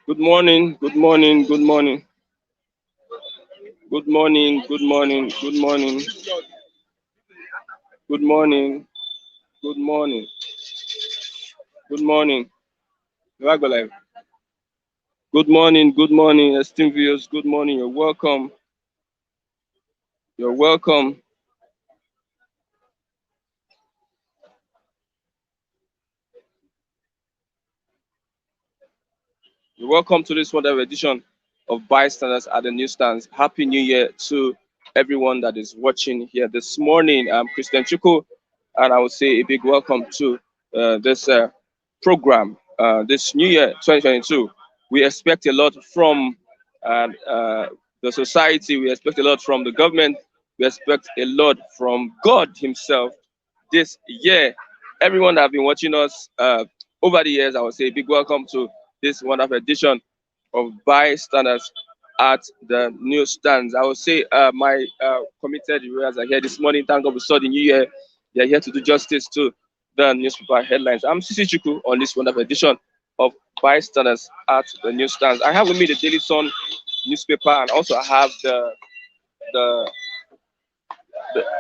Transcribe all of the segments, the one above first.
Good morning, good morning, good morning, good morning, good morning, good morning, good morning, good morning, good morning. Go live. Good morning, esteemed viewers. Good morning. You're welcome. You're welcome. You're welcome to this wonderful edition of Bystanders at the Newsstands. Happy New Year to everyone that is watching here this morning. I'm Christian Chuku, and I will say a big welcome to this program. This New Year 2022, we expect a lot from the society, we expect a lot from the government, we expect a lot from God Himself this year. Everyone that have been watching us over the years, I would say a big welcome to this wonderful edition of Bystanders at the Newsstands. I would say my committed viewers are here this morning. Thank God we saw the new year. They're here to do justice to the newspaper headlines. I'm Sisi Chuku on this wonderful edition of Bystanders at the Newsstands. I have with me the Daily Sun newspaper, and also I have the,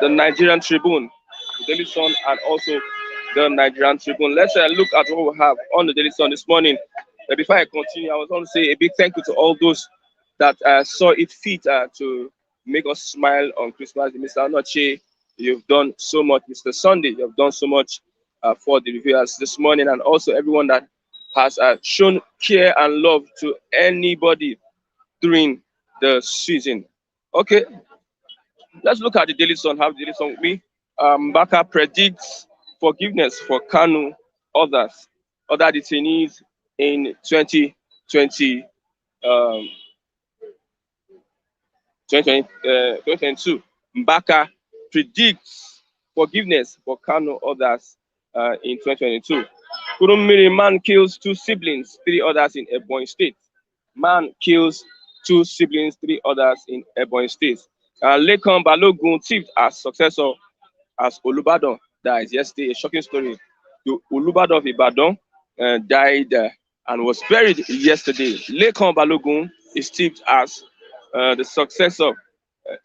the Nigerian Tribune, the Daily Sun, and also the Nigerian Tribune. Let's look at what we have on the Daily Sun this morning. Before I continue, I was going to say a big thank you to all those that saw it fit to make us smile on Christmas. Mr. Anoche, you've done so much. Mr. Sunday, you've done so much for the reviewers this morning, and also everyone that has shown care and love to anybody during the season. Okay, let's look at the Daily Sun. Have the Daily Sun with me. Baka predicts forgiveness for Kanu, other detainees in 2020, 2022. Mbaka predicts forgiveness for Kanu others in 2022. Kurumiri man kills two siblings, three others in Ebonyi State. Man kills two siblings, three others in Ebonyi State. Lekan Balogun tipped as successor as Olubadan dies. Yesterday, a shocking story. The Olubadan of Ibadan died and was buried yesterday. Lekan Balogun is tipped as the successor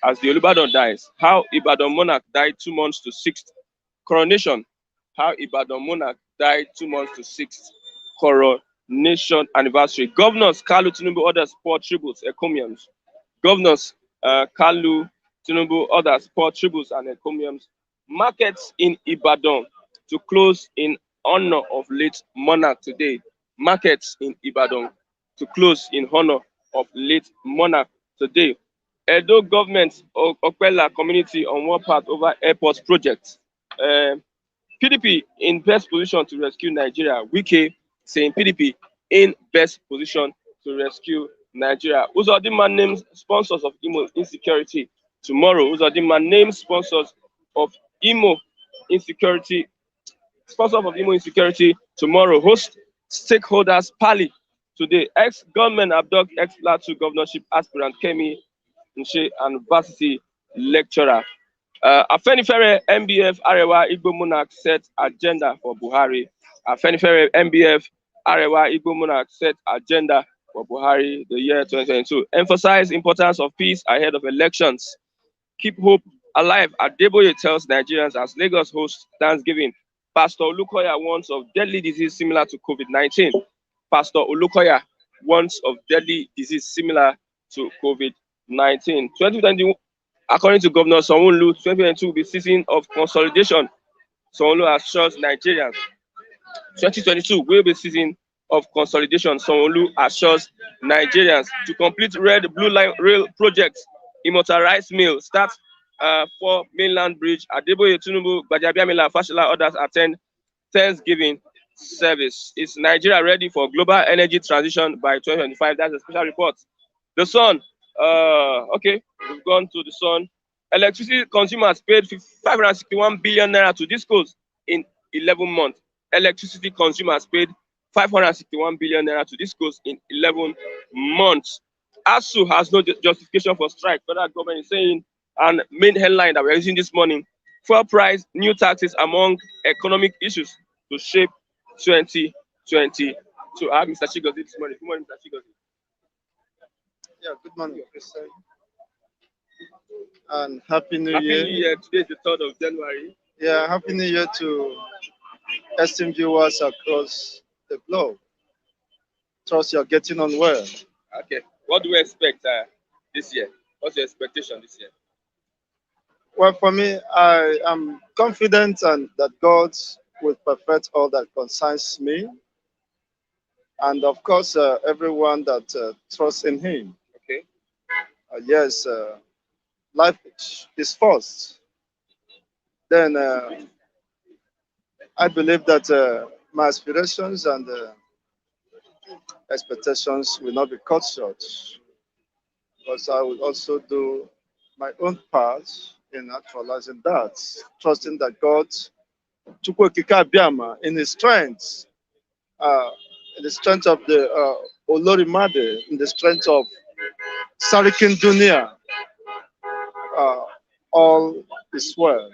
as the Olubadan dies. How Ibadan monarch died 2 months to sixth coronation. How Ibadan monarch died 2 months to sixth coronation anniversary. Governors Kalu Tinubu orders poor tributes, encomiums. Governors Kalu Tinubu orders poor tributes and encomiums. Markets in Ibadan to close in honor of late monarch today. Markets in Ibadan to close in honor of late monarch today. Edo government Okpela community on one part over airport project. PDP in best position to rescue Nigeria. Wike saying PDP in best position to rescue Nigeria. Uzodinma names sponsors of Imo insecurity tomorrow. Uzodinma names sponsors of Imo insecurity. Sponsor of Imo insecurity tomorrow. Host stakeholders Pali today. Ex-gunmen abduct ex-Plateau governorship aspirant Kemi Nche and varsity lecturer. Afenifere MBF Arewa Igbo monarch set agenda for Buhari. Afenifere MBF Arewa Igbo monarch set agenda for Buhari the year 2022. Emphasize importance of peace ahead of elections. Keep hope alive. Adeboye tells Nigerians as Lagos hosts Thanksgiving. Pastor Olukoya warns of deadly disease similar to COVID-19. Pastor Olukoya warns of deadly disease similar to COVID-19. 2021, according to Governor Sanwo-Olu, 2022 will be season of consolidation. Sanwo-Olu assures Nigerians 2022 will be season of consolidation. Sanwo-Olu assures Nigerians to complete Red Blue Line rail projects, immortalized mill, start for mainland bridge. Adeboye Tinubu, Gbajabiamila, Fashola, others attend Thanksgiving service. Is Nigeria ready for global energy transition by 2025? That's a special report. The Sun. Okay, we've gone to the Sun. Electricity consumers paid 561 billion naira to discos in 11 months. Electricity consumers paid 561 billion naira to discos in 11 months. ASU has no justification for strike. Federal government is saying, and main headline that we're using this morning, fuel price, new taxes among economic issues to shape 2023. So I have Mr. Chigozie this morning. Good morning, Mr. Chigozie. Yeah, good morning, Christian, and Happy New Happy Year. New Year. Today is the 3rd of January. Yeah, Happy New Year to esteemed viewers across the globe. Trust you're getting on well. Okay. What do we expect this year? What's your expectation this year? Well, for me, I am confident and that God will perfect all that concerns me, and of course, everyone that trusts in Him. Okay. Yes, life is first. Then I believe that my aspirations and expectations will not be cut short, because I will also do my own part in actualizing that, trusting that God, Chukwokika Abiyama, in His strength, uh, in the strength of the Olorimade, in the strength of Sarikin Dunia, uh, all is well,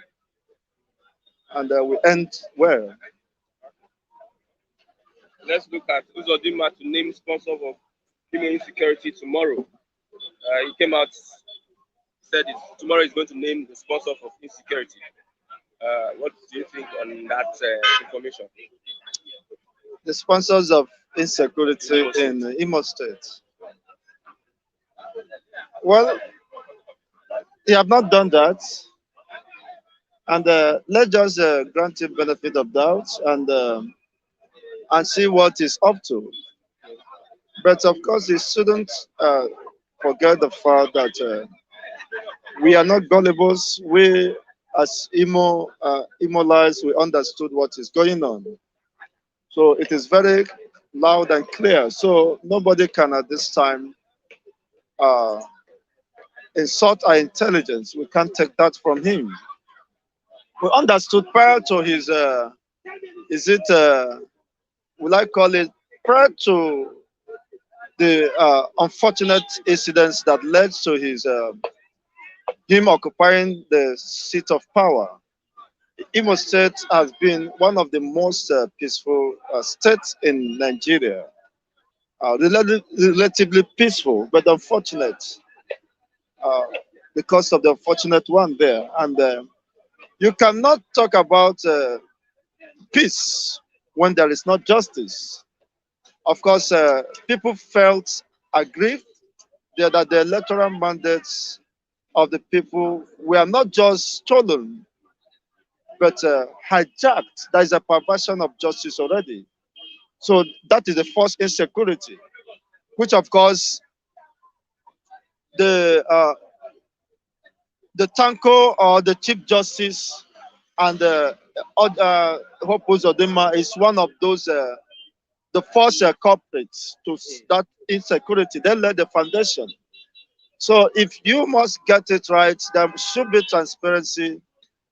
and we end well. Let's look at Uzodinma to name sponsor of female insecurity tomorrow. He came out, said tomorrow is going to name the sponsor of insecurity. What do you think on that information? The sponsors of insecurity in Imo State. Well, they have not done that, and let's just grant him benefit of doubt and see what he's up to. But of course, he shouldn't forget the fact that we are not gullibles. We, as Imolites, we understood what is going on. So it is very loud and clear. So nobody can at this time uh, insult our intelligence. We can't take that from him. We understood prior to his, is it, will I call it, prior to the unfortunate incidents that led to his him occupying the seat of power. Imo State has been one of the most peaceful states in Nigeria. Relatively peaceful, but unfortunate uh, because of the unfortunate one there. And you cannot talk about peace when there is not justice. Of course, people felt aggrieved that the electoral mandates of the people were not just stolen, but hijacked. There is a perversion of justice already. So that is the first insecurity, which of course the uh, the Tanko or the Chief Justice and Hope Uzodinma is one of those the first culprits to that insecurity. They led the foundation. So if you must get it right, there should be transparency.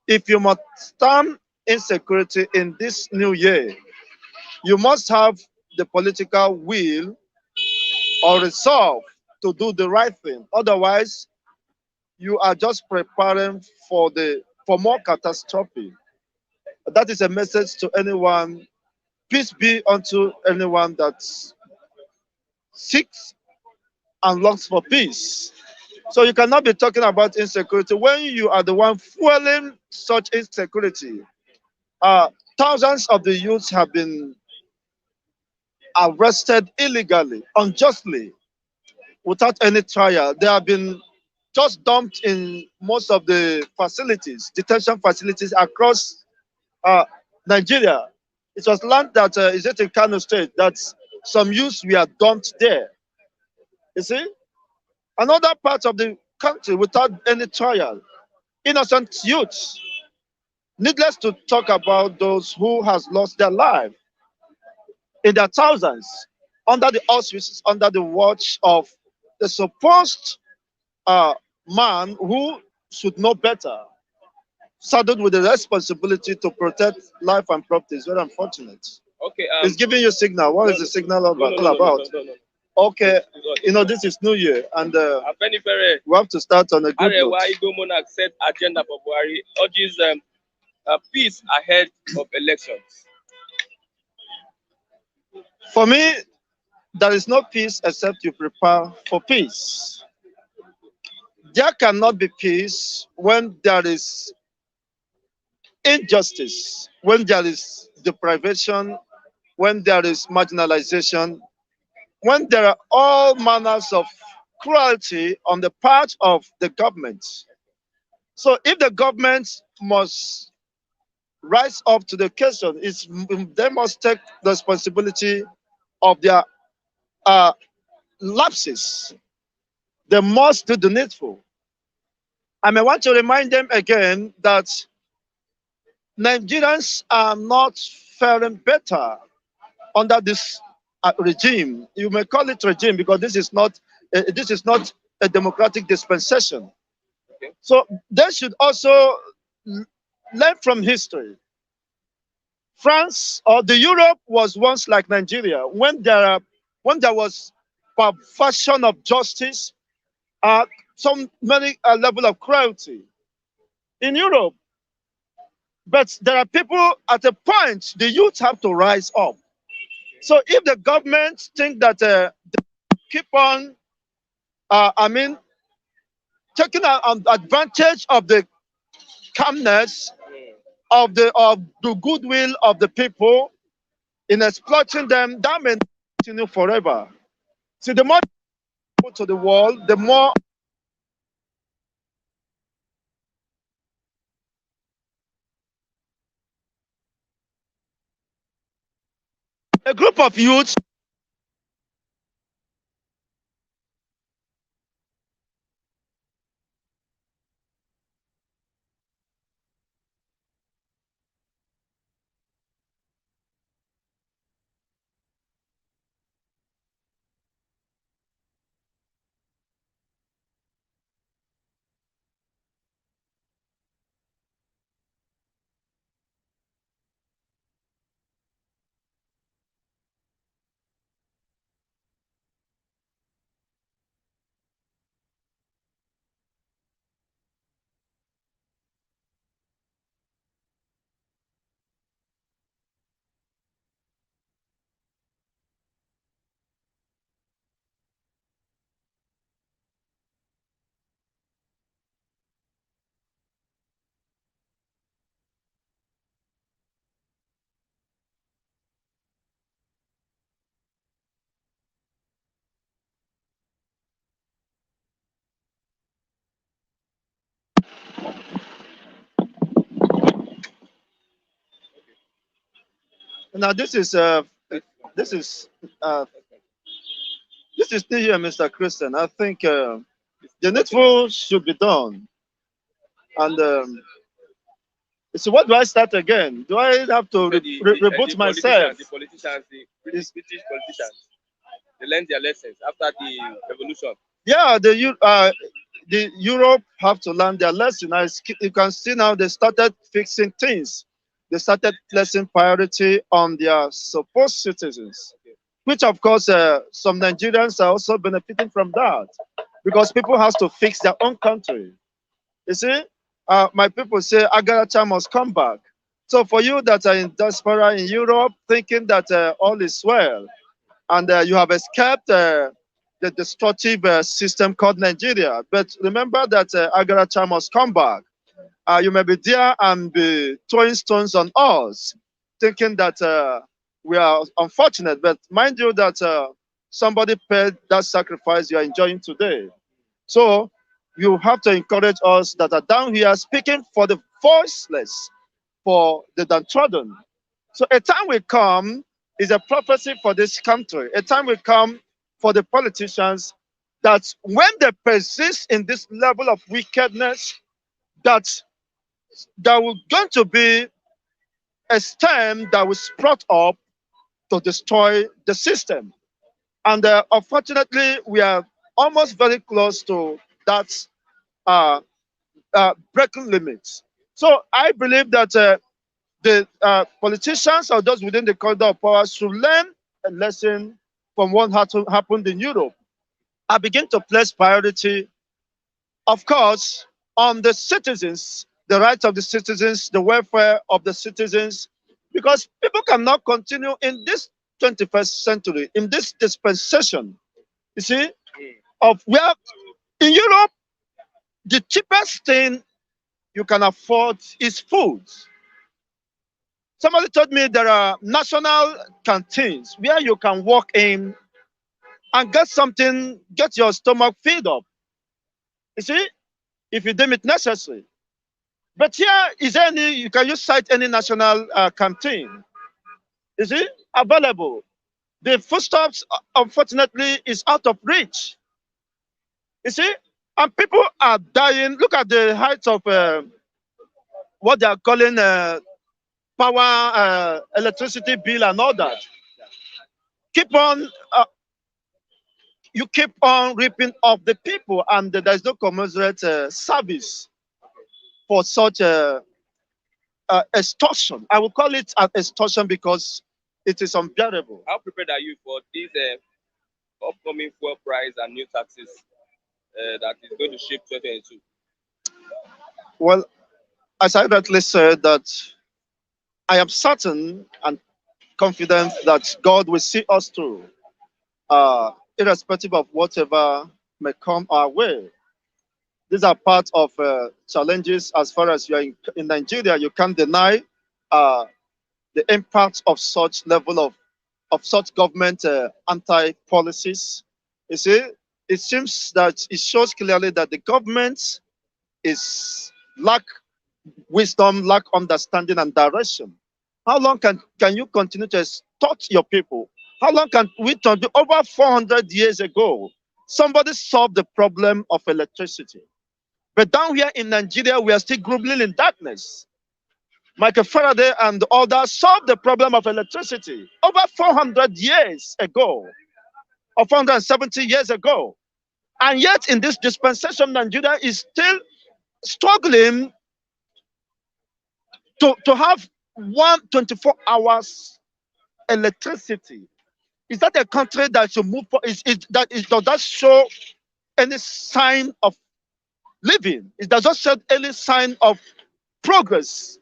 If you must stamp insecurity in this new year, you must have the political will or resolve to do the right thing. Otherwise, you are just preparing for more catastrophe. That is a message to anyone. Peace be unto anyone that seeks and longs for peace. So you cannot be talking about insecurity when you are the one fueling such insecurity. Uh, Thousands of the youths have been arrested illegally, unjustly, without any trial. They have been just dumped in most of the facilities, detention facilities across uh, Nigeria. It was learned that is it in Kano State that some youths were dumped there. You see, another part of the country without any trial, innocent youths. Needless to talk about those who has lost their life in their thousands under the auspices, under the watch of the supposed uh, man who should know better, saddled with the responsibility to protect life and property. Is very unfortunate. Okay. It's giving you a signal. What No, is the signal all no, no, about? no, no, no, no, no. Okay, It's you not. know, this is New Year, and Afenifere we have to start on a good note. Arewa Igbo Monarch set agenda for Buhari urges peace ahead of elections. For me, there is no peace except you prepare for peace. There cannot be peace when there is injustice, when there is deprivation, when there is marginalization, when there are all manners of cruelty on the part of the government. So if the government must rise up to the occasion, they must take the responsibility of their uh, lapses. They must do the needful. I may want to remind them again that Nigerians are not faring better under this regime. You may call it regime because this is not a democratic dispensation. Okay. So they should also l- learn from history. France or the Europe was once like Nigeria when there was perversion of justice, uh, some many level of cruelty in Europe. But there are people at a point the youth have to rise up. So if the government think that they keep on, I mean, taking advantage of the calmness of the goodwill of the people in exploiting them, that may not continue forever. See, the more people to the world, the more a group of youths. Now Let's this is uh, this is still here, Mr. Christian. I think the continue. needful should be done. And so, what do I start again? Do I have to So the reboot myself? politicians, the Is British politicians, they learned their lessons after the revolution. Yeah, the Europe have to learn their lesson. You can see now they started fixing things. They started placing priority on their supposed citizens, Okay. which of course some Nigerians are also benefiting from that because people have to fix their own country. You see, my people say Agaracha must come back. So for you that are in diaspora in Europe, thinking that all is well, and you have escaped the destructive system called Nigeria. But remember that Agaracha must come back. You may be there and be throwing stones on us, thinking that we are unfortunate. But mind you that somebody paid that sacrifice you are enjoying today. So you have to encourage us that are down here speaking for the voiceless, for the downtrodden. So a time will come is a prophecy for this country. A time will come for the politicians that when they persist in this level of wickedness, that there will going to be a stem that will sprout up to destroy the system. And unfortunately, we are almost very close to that uh, breaking limits. So I believe that the politicians or those within the corridor of power should learn a lesson from what happened in Europe. I begin to place priority, of course, on the citizens, the rights of the citizens, the welfare of the citizens, because people cannot continue in this 21st century, in this dispensation, you see, Mm. of where in Europe, the cheapest thing you can afford is food. Somebody told me there are national canteens where you can walk in and get something, get your stomach filled up. You see, if you deem it necessary. But here, is there any, you can you cite any national canteen? Is it available? The foodstuffs, unfortunately, is out of reach. You see, and people are dying. Look at the height of what they are calling power, electricity bill, and all that. Keep on, you keep on ripping off the people, and there is no commensurate service for such extortion. I will call it an extortion because it is unbearable. How prepared are you for these upcoming fuel price and new taxes that is going to shape 2022? Well, as I rightly said, that I am certain and confident that God will see us through, irrespective of whatever may come our way. These are part of challenges as far as you are in Nigeria. You can't deny uh, the impact of such level of such government anti-policies. You see, it seems that it shows clearly that the government is lack wisdom, lack understanding and direction. How long can you continue to extort your people? How long can we turn over 400 years ago? Somebody solved the problem of electricity. But down here in Nigeria, we are still groveling in darkness. Michael Faraday and others solved the problem of electricity over 400 years ago, or 470 years ago. And yet, in this dispensation, Nigeria is still struggling to have 124 hours electricity. Is that a country that should move for? Does that show any sign of living? It does not show any sign of progress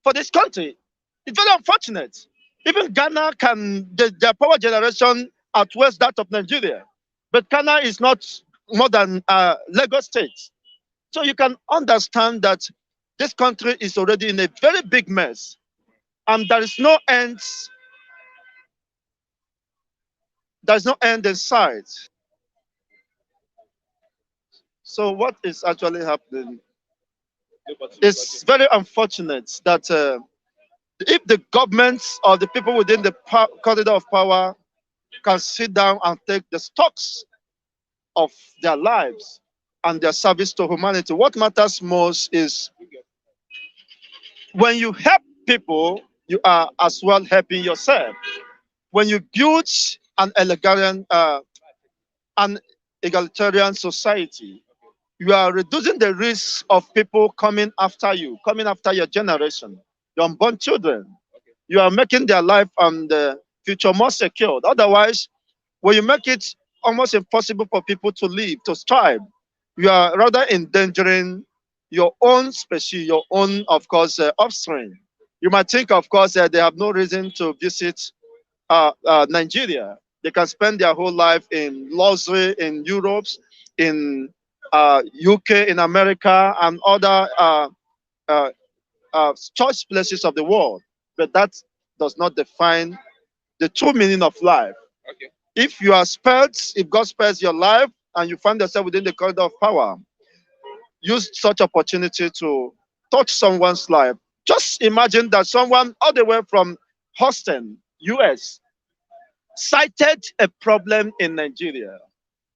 for this country. It's very unfortunate. Even Ghana can, their power generation outweighs that of Nigeria. But Ghana is not more than Lagos State. So you can understand that this country is already in a very big mess. And there's no end in sight. So what is actually happening? It's very unfortunate that if the government or the people within the corridor of power can sit down and take the stocks of their lives and their service to humanity, what matters most is when you help people, you are as well helping yourself. When you build an an egalitarian society, you are reducing the risk of people coming after you, coming after your generation, your unborn children. You are making their life and the future more secure. Otherwise, when you make it almost impossible for people to live, to strive, you are rather endangering your own species, your own, of course, offspring. You might think, of course, that they have no reason to visit Nigeria. They can spend their whole life in luxury in Europe, in UK, in America, and other uh, choice places of the world. But that does not define the true meaning of life. Okay. If you are spared, if God spares your life and you find yourself within the corridor of power, use such opportunity to touch someone's life. Just imagine that someone all the way from Houston, US, cited a problem in Nigeria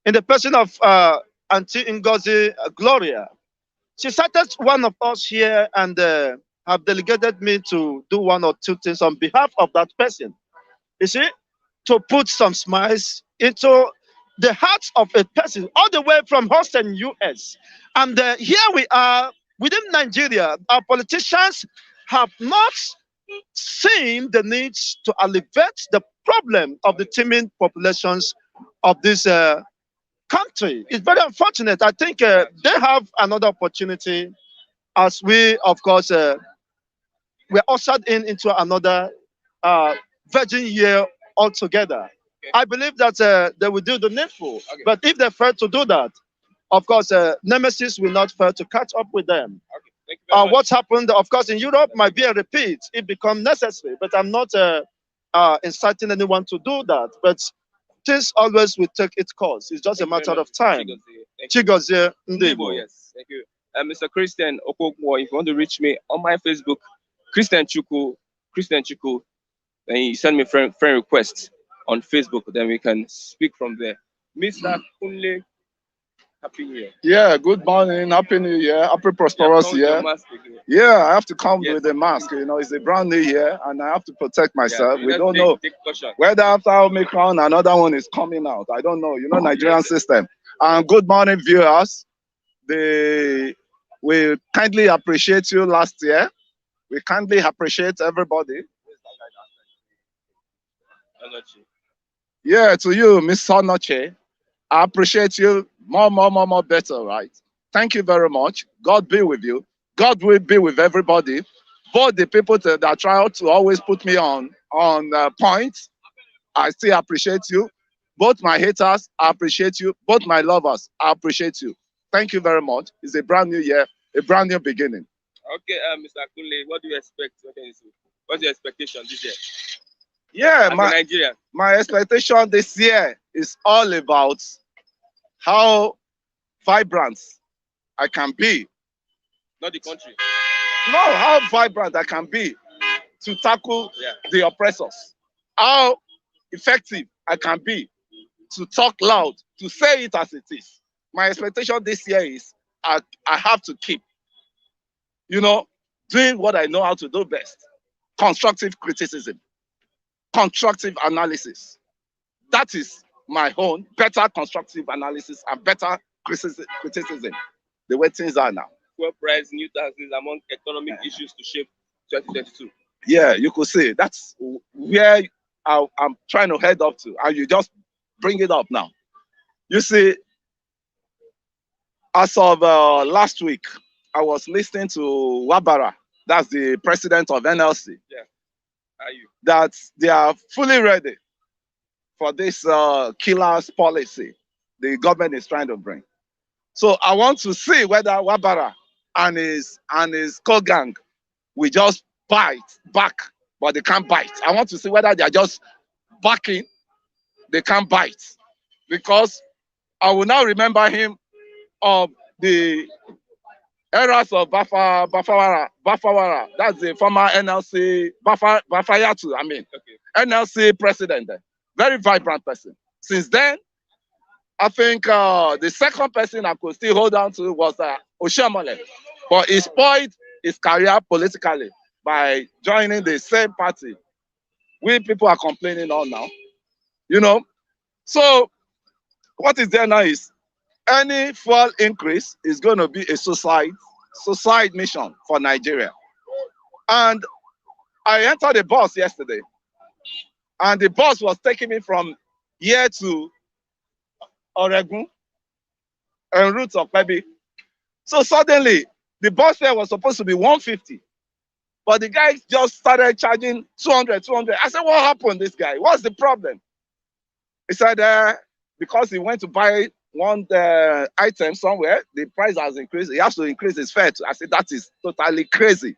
in the person of Auntie Ngozi Gloria. She cited one of us here and have delegated me to do one or two things on behalf of that person. You see, to put some smiles into the hearts of a person all the way from Houston, US. And here we are within Nigeria. Our politicians have not seen the need to alleviate the problem of the teeming populations of this country. It's very unfortunate. I think they have another opportunity as we, of course, we're ushered into another virgin year altogether. Okay. I believe that they will do the needful. Okay. But if they fail to do that, of course, Nemesis will not fail to catch up with them. Okay. Thank you very much. What happened, of course, in Europe might be a repeat. It becomes necessary, but I'm not inciting anyone to do that. But things always will take its course. It's just Thank a you very matter much. of time. Thank you. Chigozie Ndebo, Ndebo. yes. Thank you. Mr. Christian Okokwo, if you want to reach me on my Facebook, Christian Chuku, then you send me friend request on Facebook, then we can speak from there. Mr. Kunle, Happy New Year. Yeah, good morning, happy new year, happy Yeah, prosperous come with your year. mask again. Yeah, I have to come Yes. with a mask. You know, it's a brand new year, and I have to protect Yeah, myself. you We just don't know take caution. whether after Omicron another one is coming out. I don't know. You know, Nigerian Yes. system. And good morning, viewers. We kindly appreciate you last year. We kindly appreciate everybody. Energy. Yeah, to you, Miss Sonoche. I appreciate you more better, right? Thank you very much. God be with you. God will be with everybody. Both the people that try to always put me on points, I still appreciate you. Both my haters, I appreciate you. Both my lovers, I appreciate you. Thank you very much. It's a brand new year, a brand new beginning. Okay, Mr. Kunle, what do you expect? What's your expectation this year? Yeah, As a Nigerian. my expectation this year is all about how vibrant I can be. Not the country. No, how vibrant I can be to tackle Yeah. the oppressors. How effective I can be to talk loud, to say it as it is. My expectation this year is I have to keep, you know, doing what I know how to do best. Constructive criticism, constructive analysis. That is my own better constructive analysis and better criticism. The way things are now. Fuel price, new taxes among economic issues to shape 2022. Yeah, you could say that's where I'm trying to head up to, and you just bring it up now. You see, as of last week, I was listening to Wabara, that's the president of NLC, Are you? that they are fully ready for this killer's policy the government is trying to bring. So I want to see whether Wabara and his co-gang will just bite back, but they can't bite. I want to see whether they are just backing, they can't bite. Because I will now remember him of the eras of Bafawara. That's the former NLC, Bafayatu, NLC president. Very vibrant person. Since then, I think the second person I could still hold on to was Oshiomhole. But he spoiled his career politically by joining the same party. We people are complaining all now. You know? So what is there now is any fuel increase is going to be a suicide mission for Nigeria. And I entered the bus yesterday, and the bus was taking me from here to Oregon en route of maybe. So suddenly, the bus fare was supposed to be 150, but the guy just started charging 200. I said, what happened, this guy? What's the problem? He said, because he went to buy one item somewhere, the price has increased. He has to increase his fare. I said, that is totally crazy.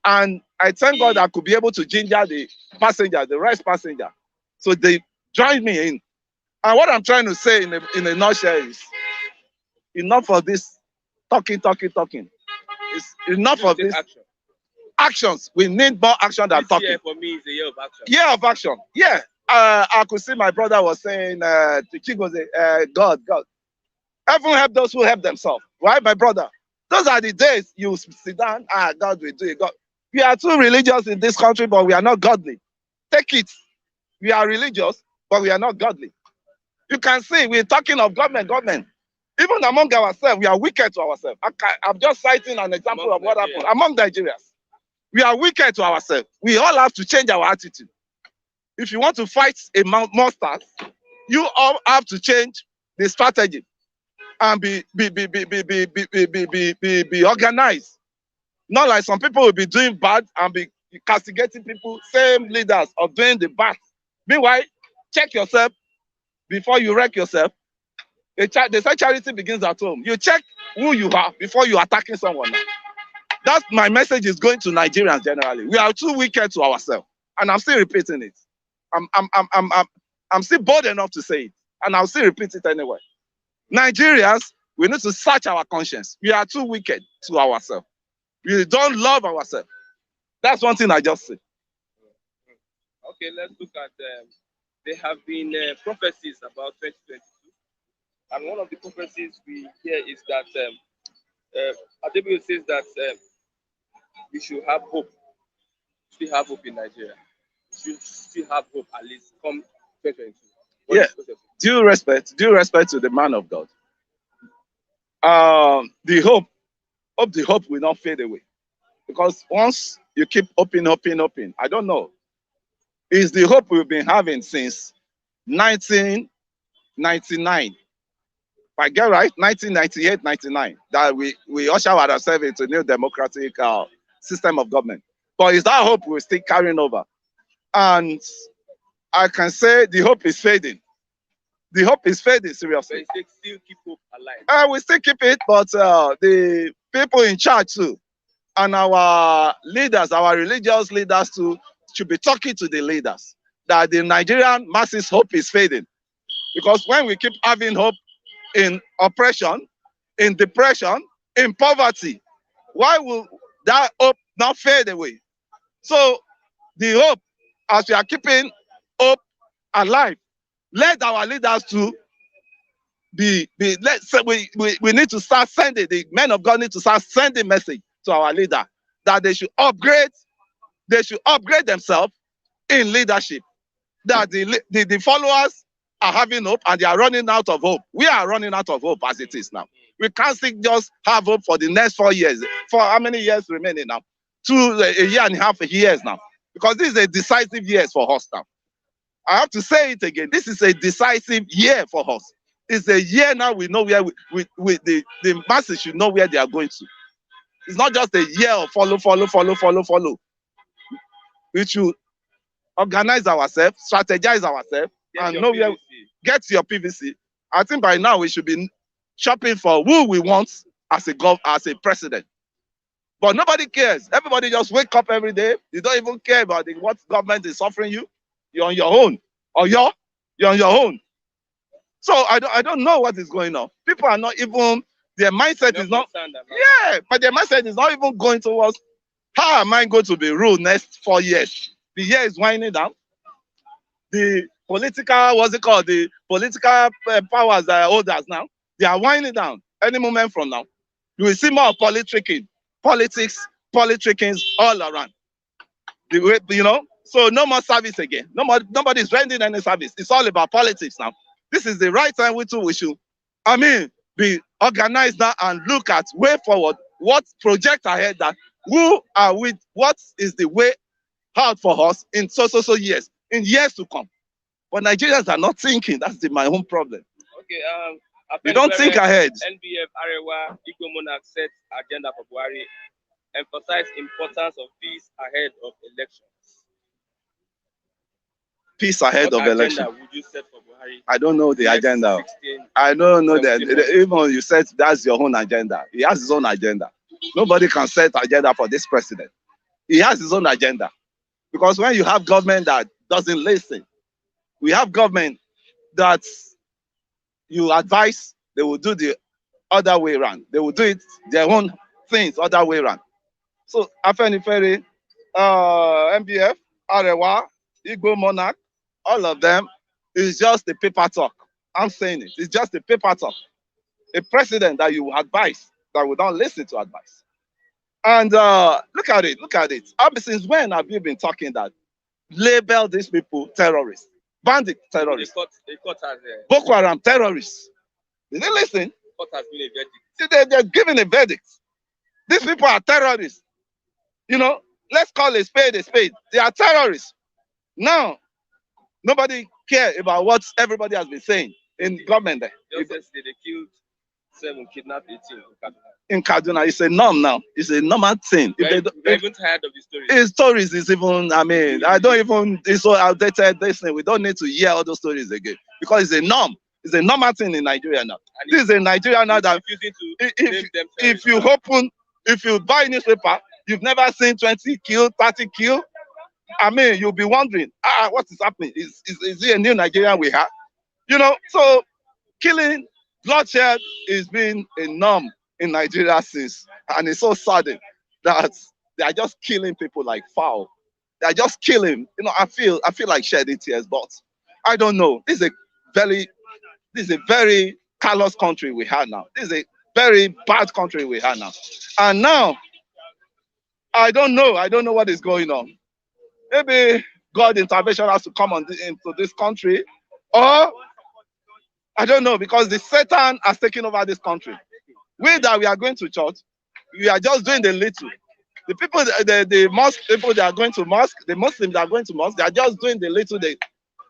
And I thank God I could be able to ginger the passenger, the rest passenger. So they joined me in. And what I'm trying to say in a nutshell is enough of this talking. It's enough of this actions. We need more action than talking. This year for me is a year of action. Year of action. Yeah. I could see my brother was saying to Chigozie, God. Heaven help those who help themselves. Right, my brother? Those are the days you sit down, God will do it. God. We are too religious in this country, but we are not godly. Take it. We are religious, but we are not godly. You can see we're talking of government. Even among ourselves, we are wicked to ourselves. I'm just citing an example of what happened among Nigerians. We are wicked to ourselves. We all have to change our attitude. If you want to fight a monster, you all have to change the strategy and be organized. Not like some people will be doing bad and be castigating people, same leaders of doing the bad. Meanwhile, check yourself before you wreck yourself. They say charity begins at home. You check who you are before you attacking someone. That's my message is going to Nigerians generally. We are too wicked to ourselves, and I'm still repeating it. I'm still bold enough to say it, and I'll still repeat it anyway. Nigerians, we need to search our conscience. We are too wicked to ourselves. We don't love ourselves. That's one thing I just say. Okay, let's look at. There have been prophecies about 2022, and one of the prophecies we hear is that Adebayo says that we should have hope, still have hope in Nigeria. We should still have hope at least come 2022. Yeah, due respect to the man of God. The hope will not fade away, because once you keep hoping, I don't know. It's the hope we've been having since 1999. If I get right, 1998, 99, that we usher ourselves into a new democratic system of government. But is that hope we're still carrying over? And I can say the hope is fading. The hope is fading, seriously. But still keep hope alive. We still keep it, but the people in charge too, and our leaders, our religious leaders too, should be talking to the leaders that the Nigerian masses' hope is fading. Because when we keep having hope in oppression, in depression, in poverty, why will that hope not fade away? So the hope, as we are keeping hope alive, let our leaders to we need to start sending, the men of God need to start sending message to our leader that they should upgrade themselves in leadership, that the followers are having hope and they are running out of hope. We are running out of hope as it is now. We can't just have hope for the next 4 years. For how many years remaining now? A year and a half years now, because this is a decisive year for us now. I have to say it again. This is a decisive year for us. It's a year now we know where the masses should know where they are going to. It's not just a year of follow. We should organize ourselves, strategize ourselves, and know where. Get your PVC. I think by now we should be shopping for who we want as a president. But nobody cares. Everybody just wake up every day. You don't even care about what government is offering you. You're on your own. Or you're on your own. So I don't know what is going on. People are not even, their mindset is not, but their mindset is not even going towards how am I going to be ruled next 4 years. The year is winding down. The political, the political powers holders now, they are winding down any moment from now. You will see more politicking all around. So no more service again. Nobody is rendering any service. It's all about politics now. This is the right time we should, be organized now and look at way forward, what project ahead, that who are we, what is the way out for us in so years, in years to come. But Nigerians are not thinking. That's my own problem. Okay, we don't think ahead. NBF Arewa Igbo Monarch set agenda for Buhari, emphasize importance of peace ahead of elections. Peace ahead of election. Would you set for Buhari? I don't know the agenda. I don't know that. Even you said that's your own agenda. He has his own agenda. Nobody can set agenda for this president. He has his own agenda. Because when you have government that doesn't listen, we have government that you advise, they will do the other way around. They will do it their own things other way around. So Afenifere, MBF, Arewa, Igbo Monarch, all of them is just a paper talk. I'm saying it. It's just a paper talk. A president that you advise that will not listen to advice. And look at it. Since when have you been talking that? Label these people terrorists, bandit terrorists, Boko Haram terrorists. Did they listen? Court has been a verdict. They're giving a verdict. These people are terrorists. Let's call a spade a spade. They are terrorists. Now, nobody cares about what everybody has been saying in government there. Just yesterday, they killed 7, kidnapped 18. in Kaduna. It's a norm now. It's a normal thing. We're even tired of the story. His stories is even, I mean, I don't even, it's so outdated. This thing, we don't need to hear all those stories again because it's a norm. It's a normal thing in Nigeria now. And This is a Nigeria now that if you open, if you buy newspaper, you've never seen 20 kill, 30 kill. I mean, you'll be wondering, what is happening? Is it a new Nigeria we have? You know, so killing, bloodshed is being a norm in Nigeria since, and it's so sudden that they are just killing people like fowl. They are just killing. You know, I feel like shedding tears, but I don't know. This is a very callous country we have now. This is a very bad country we have now. And now, I don't know what is going on. Maybe God intervention has to come into this country, or I don't know, because the Satan has taken over this country. We are going to church, we are just doing the little. The people, the mosque people that are going to mosque, the Muslims that are going to mosque, they are just doing the little.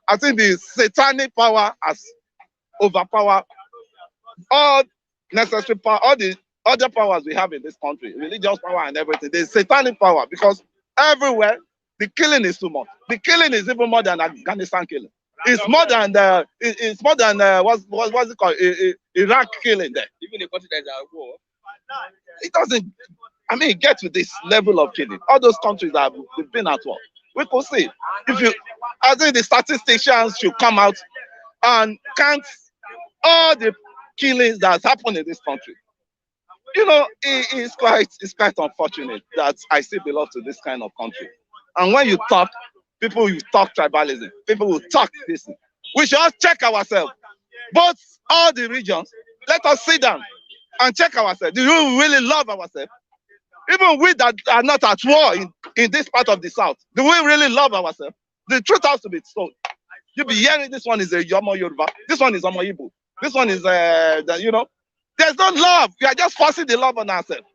I think the satanic power has overpowered all necessary power, all the other powers we have in this country, religious power and everything. There's satanic power because everywhere the killing is too much. The killing is even more than Afghanistan killing. It's more than what's it called? Iraq killing there. Even a country that is at war. It doesn't. I mean, get to this level of killing. All those countries that have been at war, we could see. I think the statisticians should come out and count all the killings that's happened in this country. You know, it's quite unfortunate that I still belong to this kind of country. And when you talk, people will talk tribalism. People will talk this. We should all check ourselves. Both all the regions, let us sit down and check ourselves. Do we really love ourselves? Even we that are not at war in this part of the South, do we really love ourselves? The truth has to be told. You'll be hearing this one is a Yomo Yoruba, this one is Omo Igbo, this one is, you know, there's no love. We are just forcing the love on ourselves.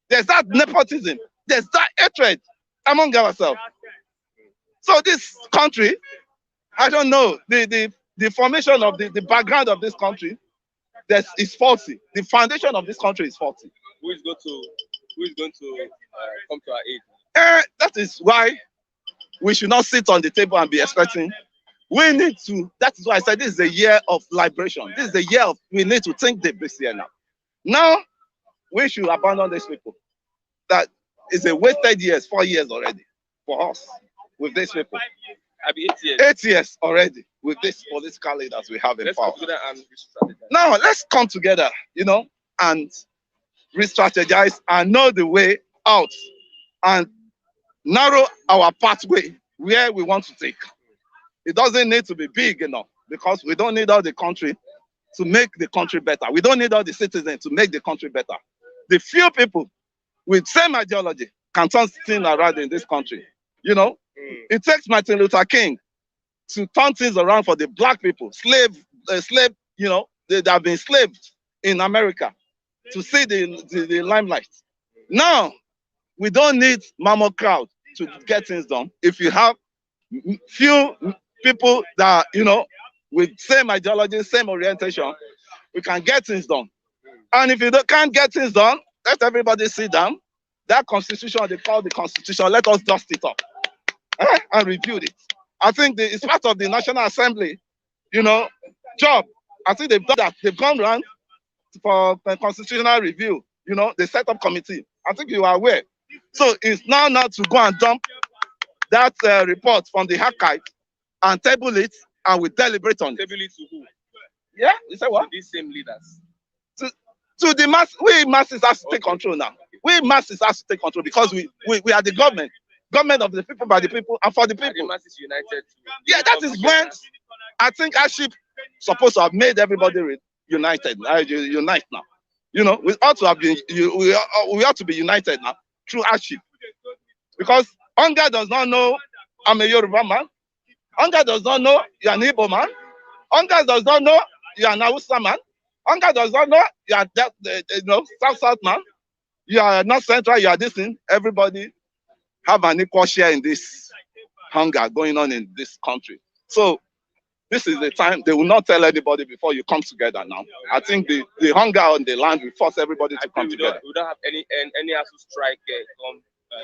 There's that nepotism. There's that hatred among ourselves. So this country, I don't know, the formation of the background of this country is faulty. The foundation of this country is faulty. Who is going to come to our aid? That is why we should not sit on the table and be expecting. We need to, that is why I said this is a year of liberation. This is a year of, we need to think deep this year now. Now, we should abandon these people. That is a wasted years, 4 years already for us with these people. I'll be 8 years. 8 years already with this political leaders we have in power. And now, let's come together, you know, and re-strategize and know the way out and narrow our pathway where we want to take. It doesn't need to be big enough because we don't need all the country to make the country better. We don't need all the citizens to make the country better. The few people with same ideology can turn things around in this country. You know, it takes Martin Luther King to turn things around for the black people, slave, you know, they have been slaved in America to see the limelight. Now, we don't need mammoth crowd to get things done. If you have few people that, you know, with same ideology, same orientation, we can get things done. And if you can't get things done, let everybody sit down. That constitution, they call the constitution, let us dust it up and review it. I think it's part of the National Assembly, you know, job. I think they've done that. They've gone around for constitutional review. You know, they set up committee. I think you are aware. So it's now to go and dump that report from the archive and table it, and we deliberate on it. Table it to who? Yeah, you say what? To these same leaders. To the mass, we masses have to take control now. We masses have to take control because we are the government. Government of the people, by the people, and for the people. The masses united. Yeah, that is when I think ASHIP supposed to have made everybody united. Unite now. You know, we ought to have been. We ought to be united now through ASHIP, because Hunger does not know I'm a Yoruba man. Hunger does not know you're an Igbo man. Hunger does not know you're an Hausa man. Hunger does not know you're that, you know, South man. You are not central. You are this thing. Everybody have an equal share in this hunger going on in this country. So This is the time they will not tell anybody before you come together now. I think the hunger on the land will force everybody to come together. We don't have any ASU strike come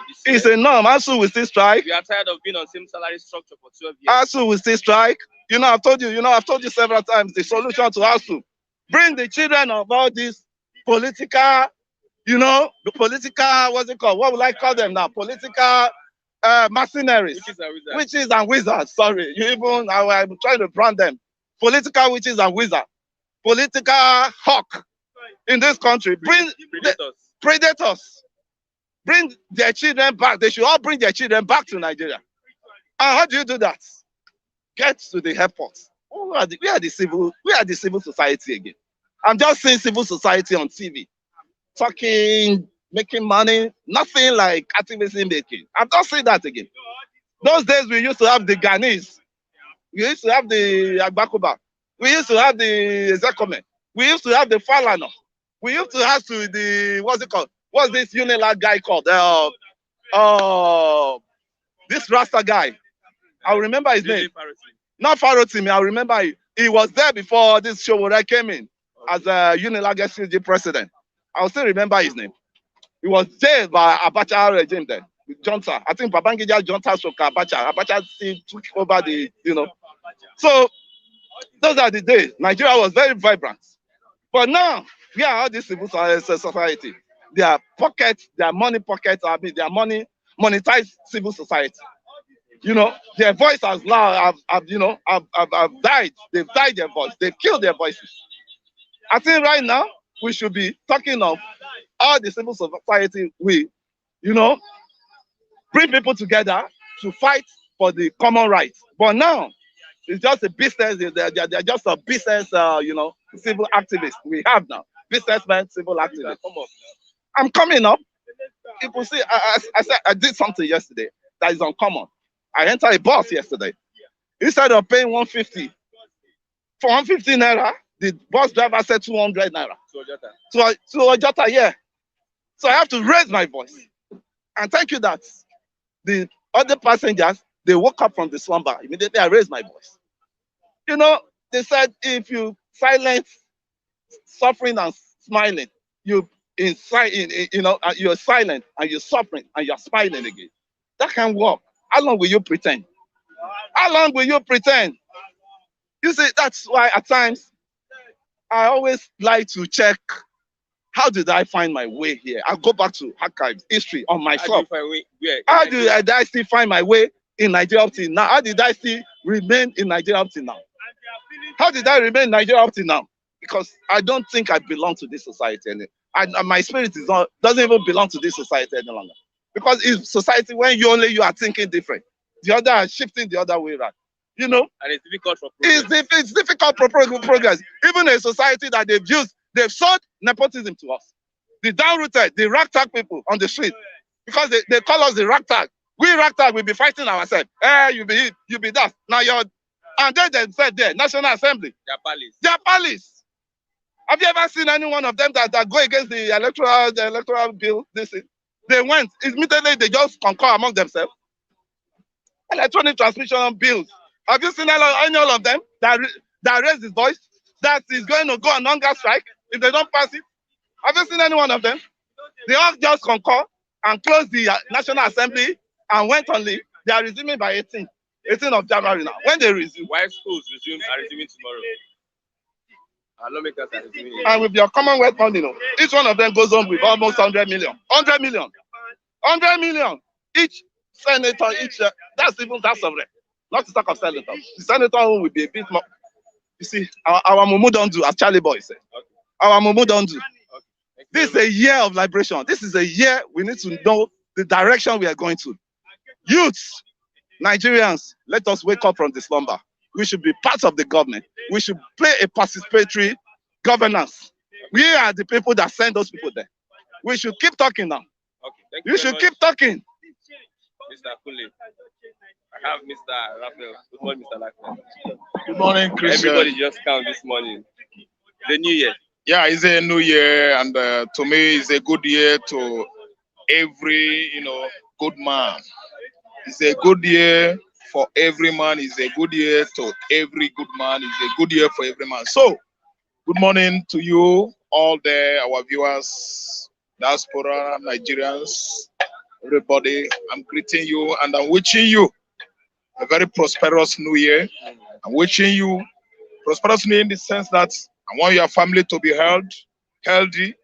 this year. It's a norm. ASU will still strike. We are tired of being on same salary structure for 12 years. ASU will still strike. I've told you several times the solution to ASU. Bring the children of all these political, the political, what's it called? What would I call them now? Political mercenaries. Witches and wizards. Sorry. I'm trying to brand them. Political witches and wizards. Political hawk in this country. Bring predators. Bring their children back. They should all bring their children back to Nigeria. And how do you do that? Get to the airport. We are the civil society again. I'm just seeing civil society on TV. Talking, making money, nothing like activism making. I'm not saying that again. Those days we used to have the Ghanese. We used to have the Agbakoba. We used to have the Zekome. We used to have the Falana. We used to have the, what's it called? What's this Unilag guy called? This Rasta guy. I'll remember his name. Not Farotimi, I'll remember he was there before this Showore came in as a Unilag SCG president. I'll still remember his name. He was jailed by Abacha regime then. Junta. I think Babangida Junta struck Abacha. Abacha still took over the, So those are the days. Nigeria was very vibrant. But now, we are all this civil society. Their pockets, their money pockets, their money monetized civil society. Their voice has loud, have died. They've died their voice. They've killed their voices. I think right now, we should be talking of all the civil society bring people together to fight for the common rights. But now, it's just a business, they're just a business, civil activists we have now. Businessmen, civil activists. I'm coming up. People see, I said, I did something yesterday that is uncommon. I entered a bus yesterday. Instead of paying 150, for 150 naira, the bus driver said 200 naira. To Ojota, yeah. So I have to raise my voice. And thank you that the other passengers, they woke up from the slumber. Immediately I raised my voice. They said if you silence suffering and smiling, you're silent and you're suffering and you're smiling again. That can work. How long will you pretend? How long will you pretend? You see, that's why at times I always like to check, how did I find my way here? I'll go back to archives, history on myself. How did I still find my way in Nigeria up till now? How did I still remain in Nigeria up till now? How did I remain in Nigeria up till now? Because I don't think I belong to this society anymore. My spirit doesn't even belong to this society any longer. Because it's society when you are thinking different. The other are shifting the other way around. And it's difficult for progress. It's difficult for progress. Even a society that they've sold nepotism to us. The downrooted, the ragtag people on the street. Because they call us the ragtag. We ragtag will be fighting ourselves. You be that. Now and then they said there, National Assembly. They are palace. Have you ever seen any one of them that go against the electoral bill? They went, immediately they just concur among themselves. Electronic transmission bills. Have you seen any of them that raise his voice? That is going to go on hunger strike if they don't pass it? Have you seen any one of them? They all just concur and close the National Assembly and went on leave. They are resuming by 18th of January now. When they resume. While schools are resuming tomorrow. Lawmakers are resuming. And with your Commonwealth money, each one of them goes on with almost 100 million. 100 million. 100 million. Each senator, that's of it. Not to talk of senator. The senator will be a bit more. You see, our mumu don't do, as Charlie Boy said. Okay. Our mumu don't do. Okay. This is a year of liberation. This is a year we need to know the direction we are going to. Youths, Nigerians, let us wake up from the slumber. We should be part of the government. We should play a participatory governance. We are the people that send those people there. We should keep talking now. Okay, you should keep talking. Mr. Kule. I have Mr. Raphael. Good morning, Mr. Raphael. Good morning, Chris. Everybody just count this morning. The new year. Yeah, it's a new year, and to me, it's a good year to every, good man. It's a good year for every man is a good year to every good man is a good year for every man. So, good morning to you all there, our viewers, diaspora, Nigerians, everybody. I'm greeting you and I'm wishing you a very prosperous new year. I'm wishing you prosperous new year in the sense that I want your family to be healthy,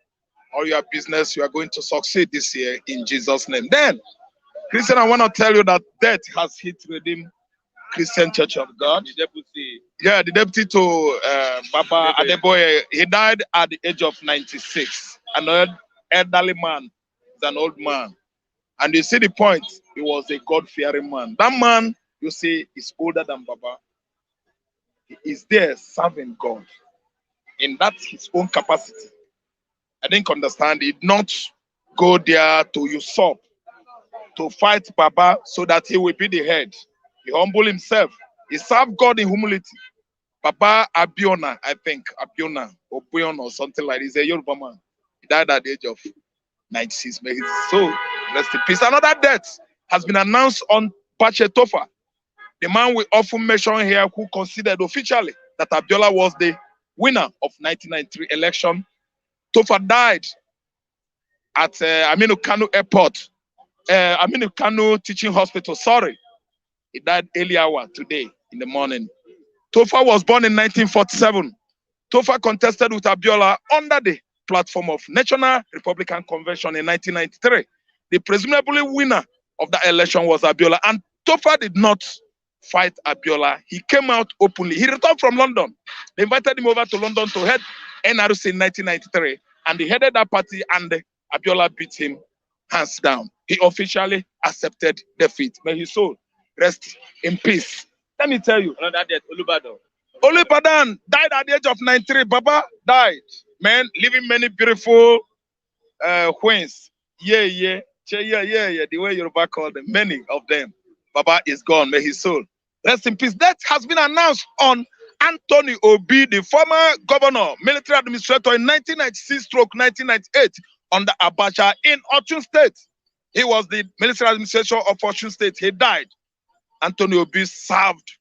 all your business, you are going to succeed this year in Jesus' name. Then, Christian, I want to tell you that death has hit Redeemed Christian Church of God. The deputy. Yeah, the deputy to Baba Adeboye. He died at the age of 96. An elderly man. He's an old man. And you see the point, he was a God-fearing man. That man, you see, is older than Baba. He is there serving God in that his own capacity. I didn't understand. He did not go there to usurp, to fight Baba so that he will be the head. He humbled himself. He served God in humility. Baba Abiona, I think, Abiona or Buyon or something like this. He's a Yoruba man. He died at the age of 96. May his soul rest in peace. Another death has been announced on Bache Tofa, the man we often mention here who considered officially that Abiola was the winner of 1993 election. Tofa died at Aminu Kano Airport, Aminu Kano Teaching Hospital. Sorry, he died early hour today in the morning. Tofa was born in 1947. Tofa contested with Abiola under the platform of National Republican Convention in 1993. The presumably winner of that election was Abiola, and Tofa did not fight Abiola. He came out openly. He returned from London. They invited him over to London to head NRC in 1993, and he headed that party, and Abiola beat him hands down. He officially accepted defeat. May his soul rest in peace. Let me tell you. Another death, Olubadan. Olubadan died at the age of 93. Baba died. Man, living many beautiful queens. Yeah. The way Yoruba call them. Many of them. Baba is gone. May his soul rest in peace. That has been announced on Anthony Obi, the former governor, military administrator in 1996-1998 under Abacha in Osun State. He was the military administrator of Osun State. He died. Anthony Obi served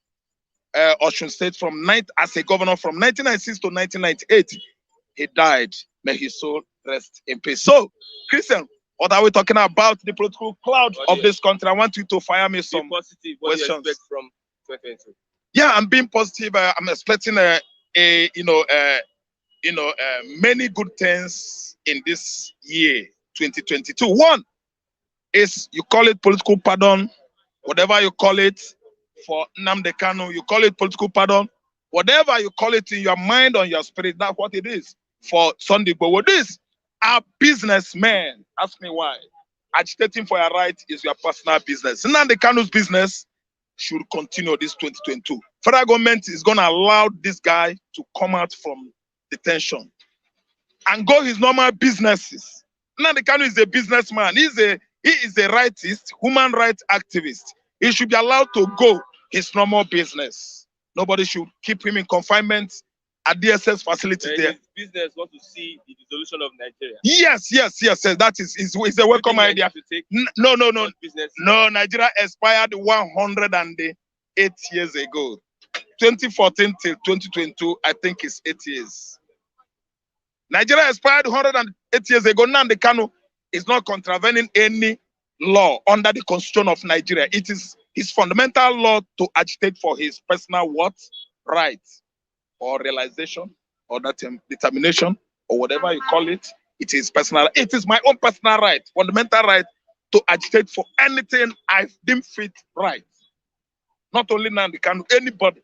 Osun State as a governor from 1996 to 1998. He died. May his soul rest in peace. So, Christian, what are we talking about? The political cloud of this country. I want you to fire me some positive. What do you questions. expect from 2022? Yeah, I'm being positive. I'm expecting many good things in this year, 2022. One is, you call it political pardon, whatever you call it. For Nnamdi Kanu, you call it political pardon. Whatever you call it in your mind or your spirit, that's what it is. For Sunday Igboho, this are businessmen. Ask me why. Agitating for your right is your personal business. Nnamdi Kanu's business should continue this 2022. Federal government is going to allow this guy to come out from detention and go his normal businesses. Nnamdi Kanu is a businessman. He is a rightist, human rights activist. He should be allowed to go his normal business. Nobody should keep him in confinement at DSS facility there. His business want to see the dissolution of Nigeria. Yes. That is a welcome idea. No. Business. No, Nigeria expired 108 years ago. 2014 till 2022, I think it's 8 years. Nigeria expired 108 years ago. Nnamdi Kanu is not contravening any law under the constitution of Nigeria. It is his fundamental law to agitate for his personal right or realization or determination or whatever you call it. It is personal. It is my own personal right, fundamental right to agitate for anything I deem fit right. Not only Nnamdi Kanu, anybody.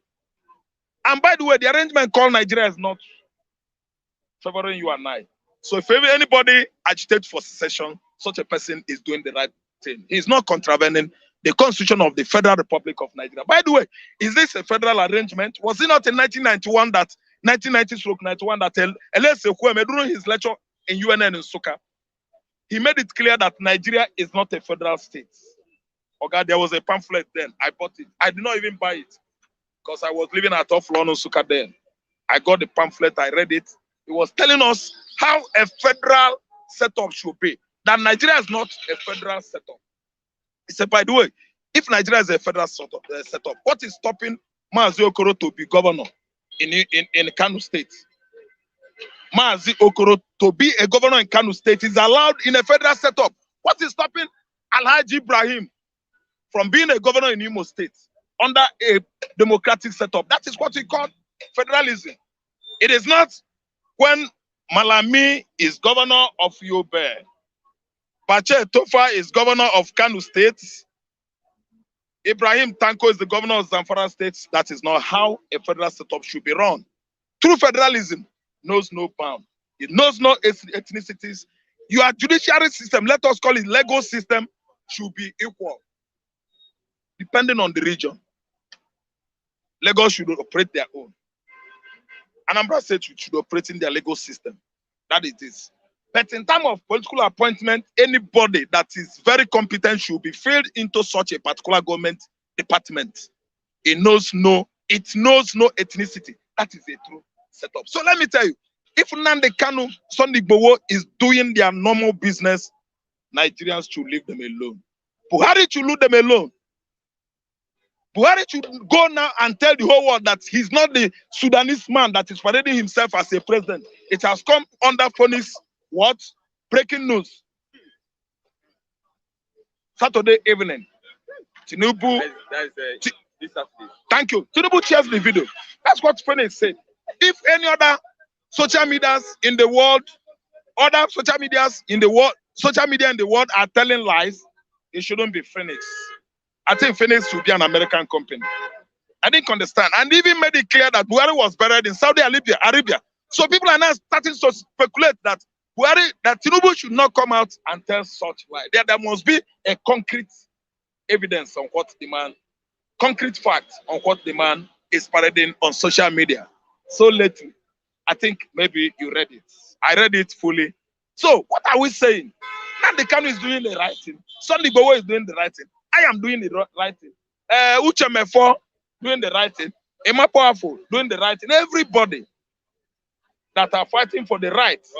And by the way, the arrangement called Nigeria is not favoring you and I. So if anybody agitates for secession, such a person is doing the right thing. He's not contravening the Constitution of the Federal Republic of Nigeria. By the way, is this a federal arrangement? Was it not in 1991 that 1990-91 that Eliezer Ekwueme, during his lecture in UNN in Nsukka, he made it clear that Nigeria is not a federal state. Okay, there was a pamphlet then. I bought it. I did not even buy it because I was living at off London Nsukka then. I got the pamphlet. I read it. It was telling us how a federal setup should be. That Nigeria is not a federal setup. He said, by the way, If Nigeria is a federal setup, what is stopping Mazi Okoro to be governor in Kano State? Mazi Okoro to be a governor in Kano State is allowed in a federal setup. What is stopping Alhaji Ibrahim from being a governor in Imo State under a democratic setup? That is what we call federalism. It is not when Malami is governor of Yobe, Bache Tofa is governor of Kano State, Ibrahim Tanko is the governor of Zamfara State. That is not how a federal setup should be run. True federalism knows no bound. It knows no ethnicities. Your judiciary system, let us call it legal system, should be equal, depending on the region. Lagos should operate their own. Anambra State should operate in their legal system. That it is. But in terms of political appointment, anybody that is very competent should be filled into such a particular government department. It knows no ethnicity. That is a true setup. So let me tell you, if Nnamdi Kanu, Sunday Igboho is doing their normal business, Nigerians should leave them alone. Buhari should leave them alone. Buhari should go now and tell the whole world that he's not the Sudanese man that is parading himself as a president. It has come under Phoenix. What? Breaking news. Saturday evening. Tinubu. Thank you. Tinubu shares the video. That's what Phoenix said. If any other social medias in the world, social media in the world are telling lies, it shouldn't be Phoenix. I think Phoenix should be an American company. I didn't understand. And even made it clear that Buhari was buried in Saudi Arabia. So people are now starting to speculate that Tinubu should not come out and tell such lie. There must be a concrete evidence on what the man, concrete fact on what the man is parading on social media. So lately, I think maybe you read it. I read it fully. So what are we saying? Nnamdi Kanu is doing the right thing. Sunday Igboho is doing the right thing. I am doing the right thing. Uche Mefo doing the right thing. Emma Powerful doing the right thing. Everybody that are fighting for the rights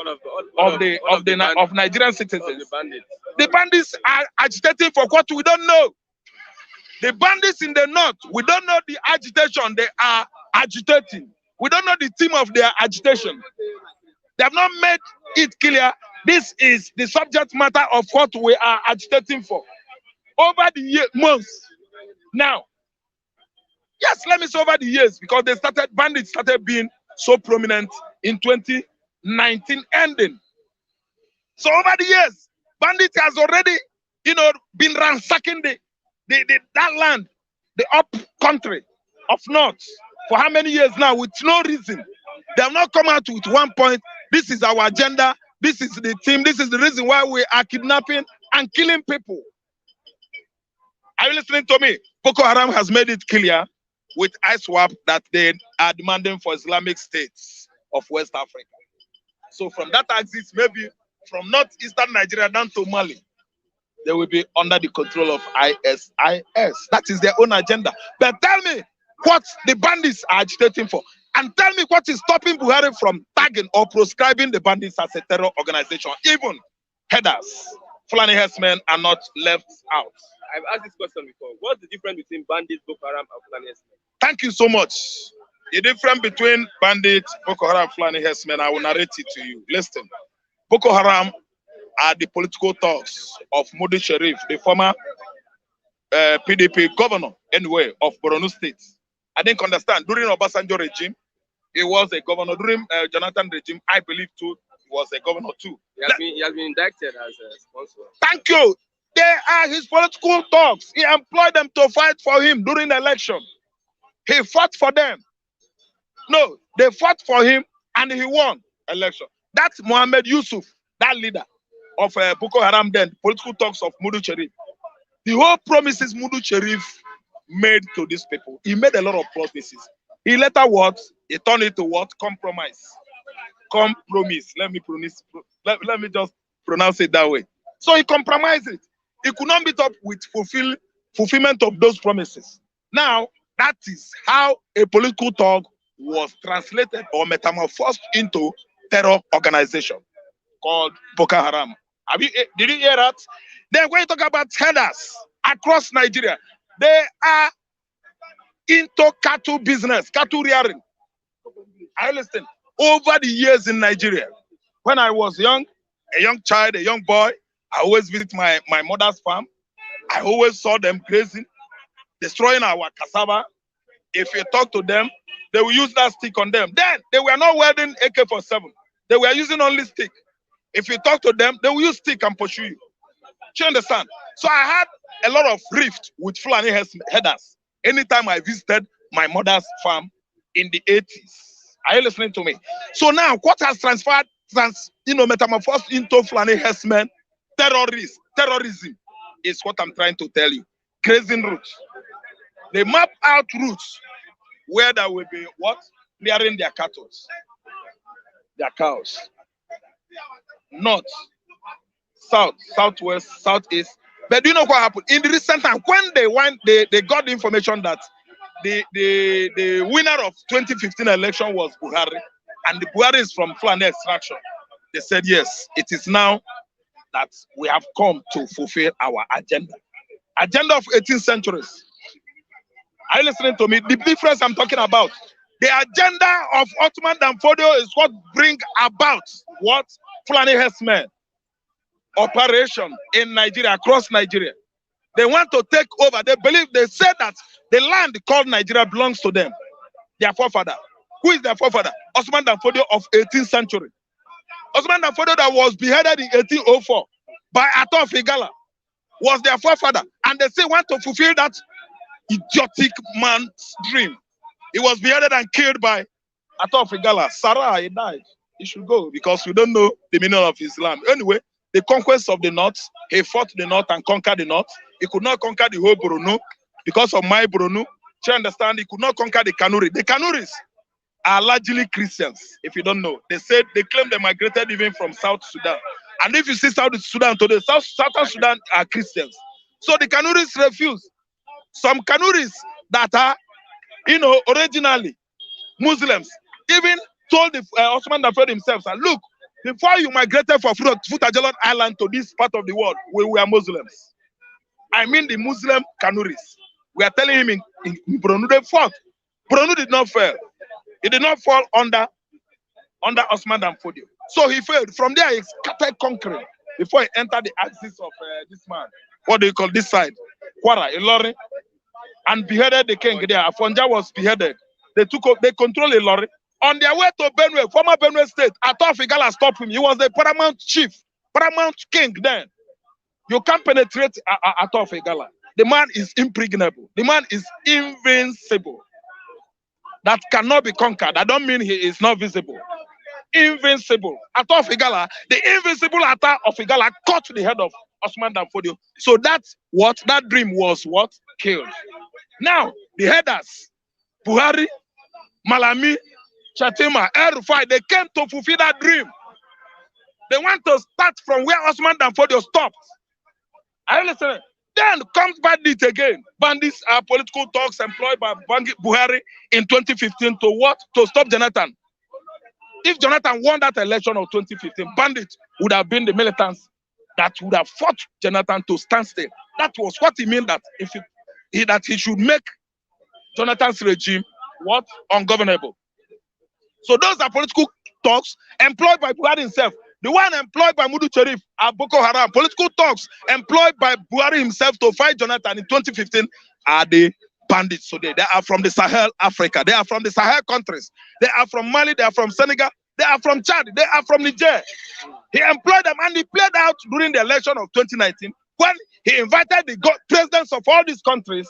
of Nigerian citizens. The bandits are agitating for what we don't know. The bandits in the north, we don't know the agitation they are agitating. We don't know the theme of their agitation. They have not made it clear. This is the subject matter of what we are agitating for. Over the months. Now, yes, let me say over the years, because bandits started being so prominent in 2019 ending. So over the years, bandits has already, been ransacking that land, the up country of North, for how many years now with no reason. They have not come out with one point. This is our agenda. This is the team. This is the reason why we are kidnapping and killing people. Are you listening to me? Boko Haram has made it clear with ISWAP that they are demanding for Islamic states of West Africa. So from that axis, maybe from northeastern Nigeria down to Mali, they will be under the control of ISIS. That is their own agenda. But tell me what the bandits are agitating for. And tell me what is stopping Buhari from tagging or proscribing the bandits as a terror organization. Even headers, Fulani herdsmen are not left out. I've asked this question before. What's the difference between bandits, Boko Haram, and Fulani herdsmen? Thank you so much. The difference between bandits, Boko Haram, Fulani herdsmen, I will narrate it to you. Listen. Boko Haram are the political thugs of Modi Sharif, the former PDP governor, anyway, of Borno State. I didn't understand. During Obasanjo regime, he was a governor. During Jonathan regime, I believe too, he was a governor too. He has been indicted as a sponsor. Thank you. They are his political thugs. He employed them to fight for him during the election. He fought for them. No, they fought for him and he won election. That's Mohammed Yusuf, that leader of Boko Haram then, political thugs of Mudu Sharif. The whole promises Mudu Sharif made to these people. He made a lot of promises. He later what? He turned it to what? Compromise. Compromise. Let me just pronounce it that way. So he compromised it. He could not meet up with fulfillment of those promises. Now, that is how a political thug was translated or metamorphosed into terror organization called Boko Haram. Did you hear that? Then when you talk about headers across Nigeria, They are into cattle business, cattle rearing. I listen. Over the years in Nigeria, when I was young, a young child, a young boy, I always visit my mother's farm. I always saw them grazing, destroying our cassava. If you talk to them, they will use that stick on them. Then they were not wearing AK-47. They were using only stick. If you talk to them, they will use stick and pursue you. Do you understand? So I had a lot of rift with Fulani headers anytime I visited my mother's farm in the 80s. Are you listening to me? So now what has metamorphosed into Fulani herdsmen, terrorism is what I'm trying to tell you. Grazing routes. They map out routes where there will be what? Clearing their cattle, their cows. North, south, southwest, southeast. But do you know what happened? In the recent time, when they got the information that the winner of 2015 election was Buhari, and the Buhari is from Fulani extraction, they said, yes, it is now that we have come to fulfill our agenda. Agenda of 18th centuries. Are you listening to me? The difference I'm talking about. The agenda of Ottoman Danfodio is what bring about what Fulani herdsmen operation in Nigeria, across Nigeria. They want to take over. They said that the land called Nigeria belongs to them. Their forefather. Who is their forefather? Osman Danfodio of 18th century. Osman Danfodio that was beheaded in 1804 by Ato of Igala was their forefather. And they say want to fulfill that idiotic man's dream. He was beheaded and killed by Ato of Igala. Sarah, he died. He should go because we don't know the meaning of Islam. Anyway, the conquest of the north, he fought the north and conquered the north. He could not conquer the whole Borno because of my Borno. You understand? He could not conquer the Kanuri. The Kanuris are largely Christians, if you don't know. They claim they migrated even from South Sudan. And if you see South Sudan today, Southern Sudan are Christians. So the Kanuris refuse. Some Kanuris that are, originally Muslims, even told the Osman Danfodio himself, look, before you migrated from Futajalon Island to this part of the world, we were Muslims. I mean the Muslim Kanuris. We are telling him in Borno they fought. Borno did not fail. He did not fall under Osman Danfodio. So he failed. From there, he started conquering before he entered the axis of this man. What do you call this side? Kwara, Ilorin, and beheaded the king there. Afonja was beheaded. They controlled Ilorin. On their way to Benue, former Benue state, Ato of Igala stopped him. He was the paramount chief, paramount king then. You can't penetrate Ato of Igala. The man is impregnable. The man is invincible. That cannot be conquered. I don't mean he is not visible. Invincible. Ato of Igala, the invincible Ato of Igala cut the head of Osman Danfodio. So that's what that dream was what killed. Now, the headers, Buhari, Malami, Shatima, El-Rufai, they came to fulfill that dream. They want to start from where Osman Danfodio stopped. Are you listening? Then comes bandits again. Bandits are political talks employed by Buhari in 2015 to what? To stop Jonathan. If Jonathan won that election of 2015, bandits would have been the militants that would have fought Jonathan to stand still. That was what he meant that he should make Jonathan's regime what? Ungovernable. So those are political talks employed by Buhari himself. The one employed by Mudu Cherif at Boko Haram, political talks employed by Buhari himself to fight Jonathan in 2015 are the bandits today. They are from the Sahel, Africa. They are from the Sahel countries. They are from Mali. They are from Senegal. They are from Chad. They are from Niger. He employed them and he played out during the election of 2019 when he invited the presidents of all these countries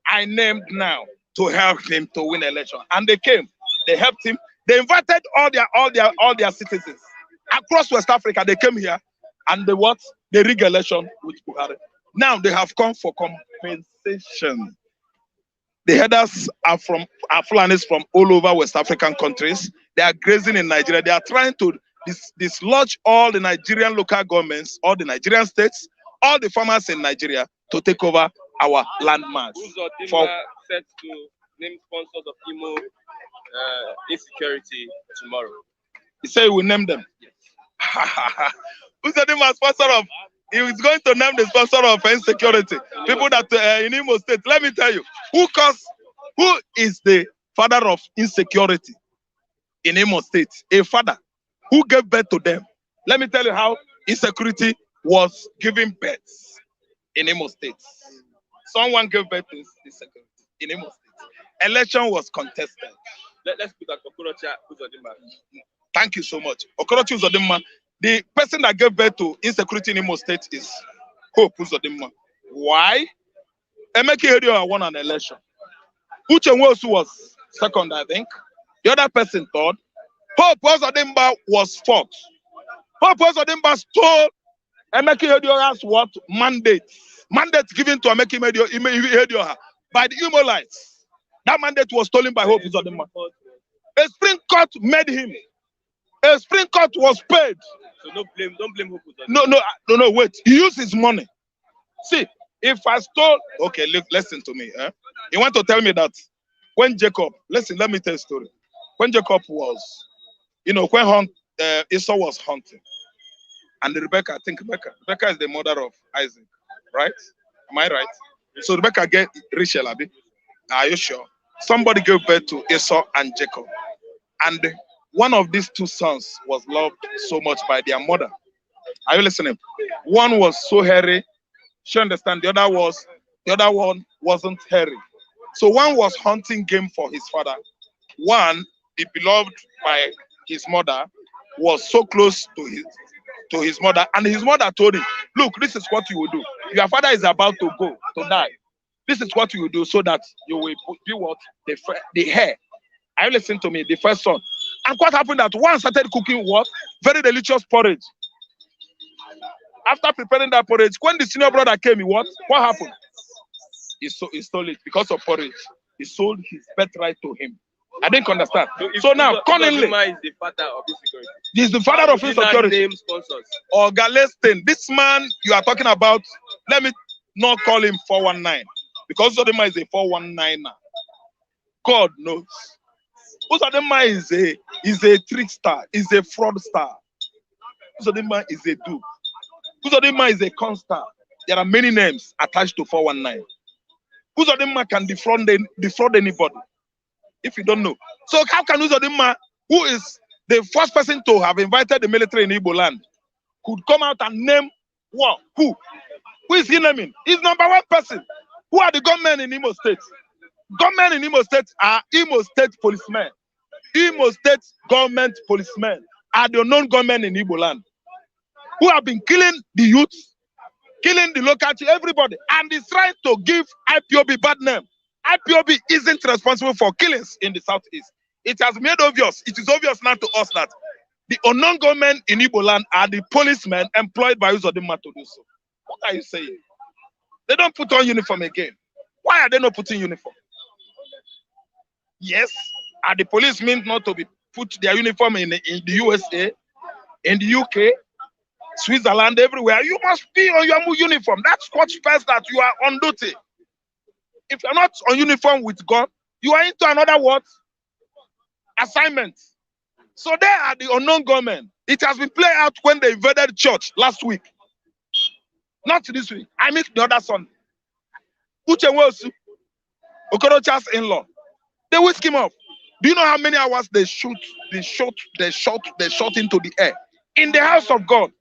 I named now to help him to win election. And they came. They helped him. They invited all their citizens across West Africa. They came here and they rigged election with Buhari. Now they have come for compensation. The headers are Fulanis from all over West African countries. They are grazing in Nigeria. They are trying to dislodge all the Nigerian local governments, all the Nigerian states, all the farmers in Nigeria to take over our landmass. Set to name sponsors of Imo insecurity tomorrow. He said we will name them. Yes. Who's the name as sponsor of he is going to name the sponsor of insecurity. People that in Imo State. Let me tell you, who is the father of insecurity in Imo State? A father who gave birth to them. Let me tell you how insecurity was giving birth in Imo State. Someone gave birth to insecurity in Imo State. Election was contested. Let's put that Okorocha Uzodimma. Thank you so much. Okorocha Uzodimma. The person that gave birth to insecurity in Imo State is Hope Uzodimma. Why? Emeka Ihedioha won an election. Uche Nwosu was second, I think. The other person third. Hope Uzodimma was fourth. Hope Uzodimma stole Emeka Ihedioha's what? Mandate given to Emeka Ihedioha by the Imolites. That mandate was stolen by Hope Uzodimma. A Supreme Court made him. A Supreme Court was paid. So don't blame Hope Uzodimma. No, wait. He used his money. See, if I stole, okay, look, listen to me. You want to tell me that when Jacob, listen, let me tell you a story. When Jacob was, when Esau was hunting, and Rebecca, I think Rebecca is the mother of Isaac, right? Am I right? So Rebecca get Rachel, Abi. Are you sure? Somebody gave birth to Esau and Jacob. And one of these two sons was loved so much by their mother. Are you listening? One was so hairy. You understand? The other one wasn't hairy. So one was hunting game for his father. One, the beloved by his mother, was so close to his mother, and his mother told him, "Look, this is what you will do. Your father is about to die. This is what you will do so that you will be what? The heir." Are you listening to me? The first son. And what happened that one started cooking what? Very delicious porridge. After preparing that porridge, when the senior brother came, what happened? He stole it because of porridge. He sold his birthright to him. I didn't understand. So now, cunningly, is the father of insecurity. He's the father of insecurity. Name sponsors. Or Galestin, this man you are talking about, let me not call him 419 because Uzodimma is a 419er. God knows. Uzodimma is a trickster, is a fraudster. Uzodimma is a dupe. Uzodimma is a constant. There are many names attached to 419. Uzodimma can defraud anybody. If you don't know. So how can Uzodimma, who is the first person to have invited the military in Igbo land, could come out and name what? Who? Who is he naming? He's number one person. Who are the gunmen in Imo State? Gunmen in Imo State are Imo State policemen. Imo State government policemen are the unknown gunmen in Igbo land who have been killing the youth, killing the local, everybody, and is trying to give IPOB bad name. IPOB isn't responsible for killings in the southeast. It has made obvious. It is obvious now to us that the unknown government in Igbo land are the policemen employed by Uzodimma to do so. What are you saying? They don't put on uniform again. Why are they not putting uniform? Yes, are the police meant not to be put their uniform in the USA, in the UK, Switzerland, everywhere? You must be on your uniform. That's what spells that you are on duty. If you're not on uniform with God, you are into another what? Assignment. So they are the unknown government. It has been played out when they invaded church last week. Not this week. I mean the other Sunday. Uche Nwosu, Okorocha's in-law. They whisk him off. Do you know how many hours they shot into the air? In the house of God.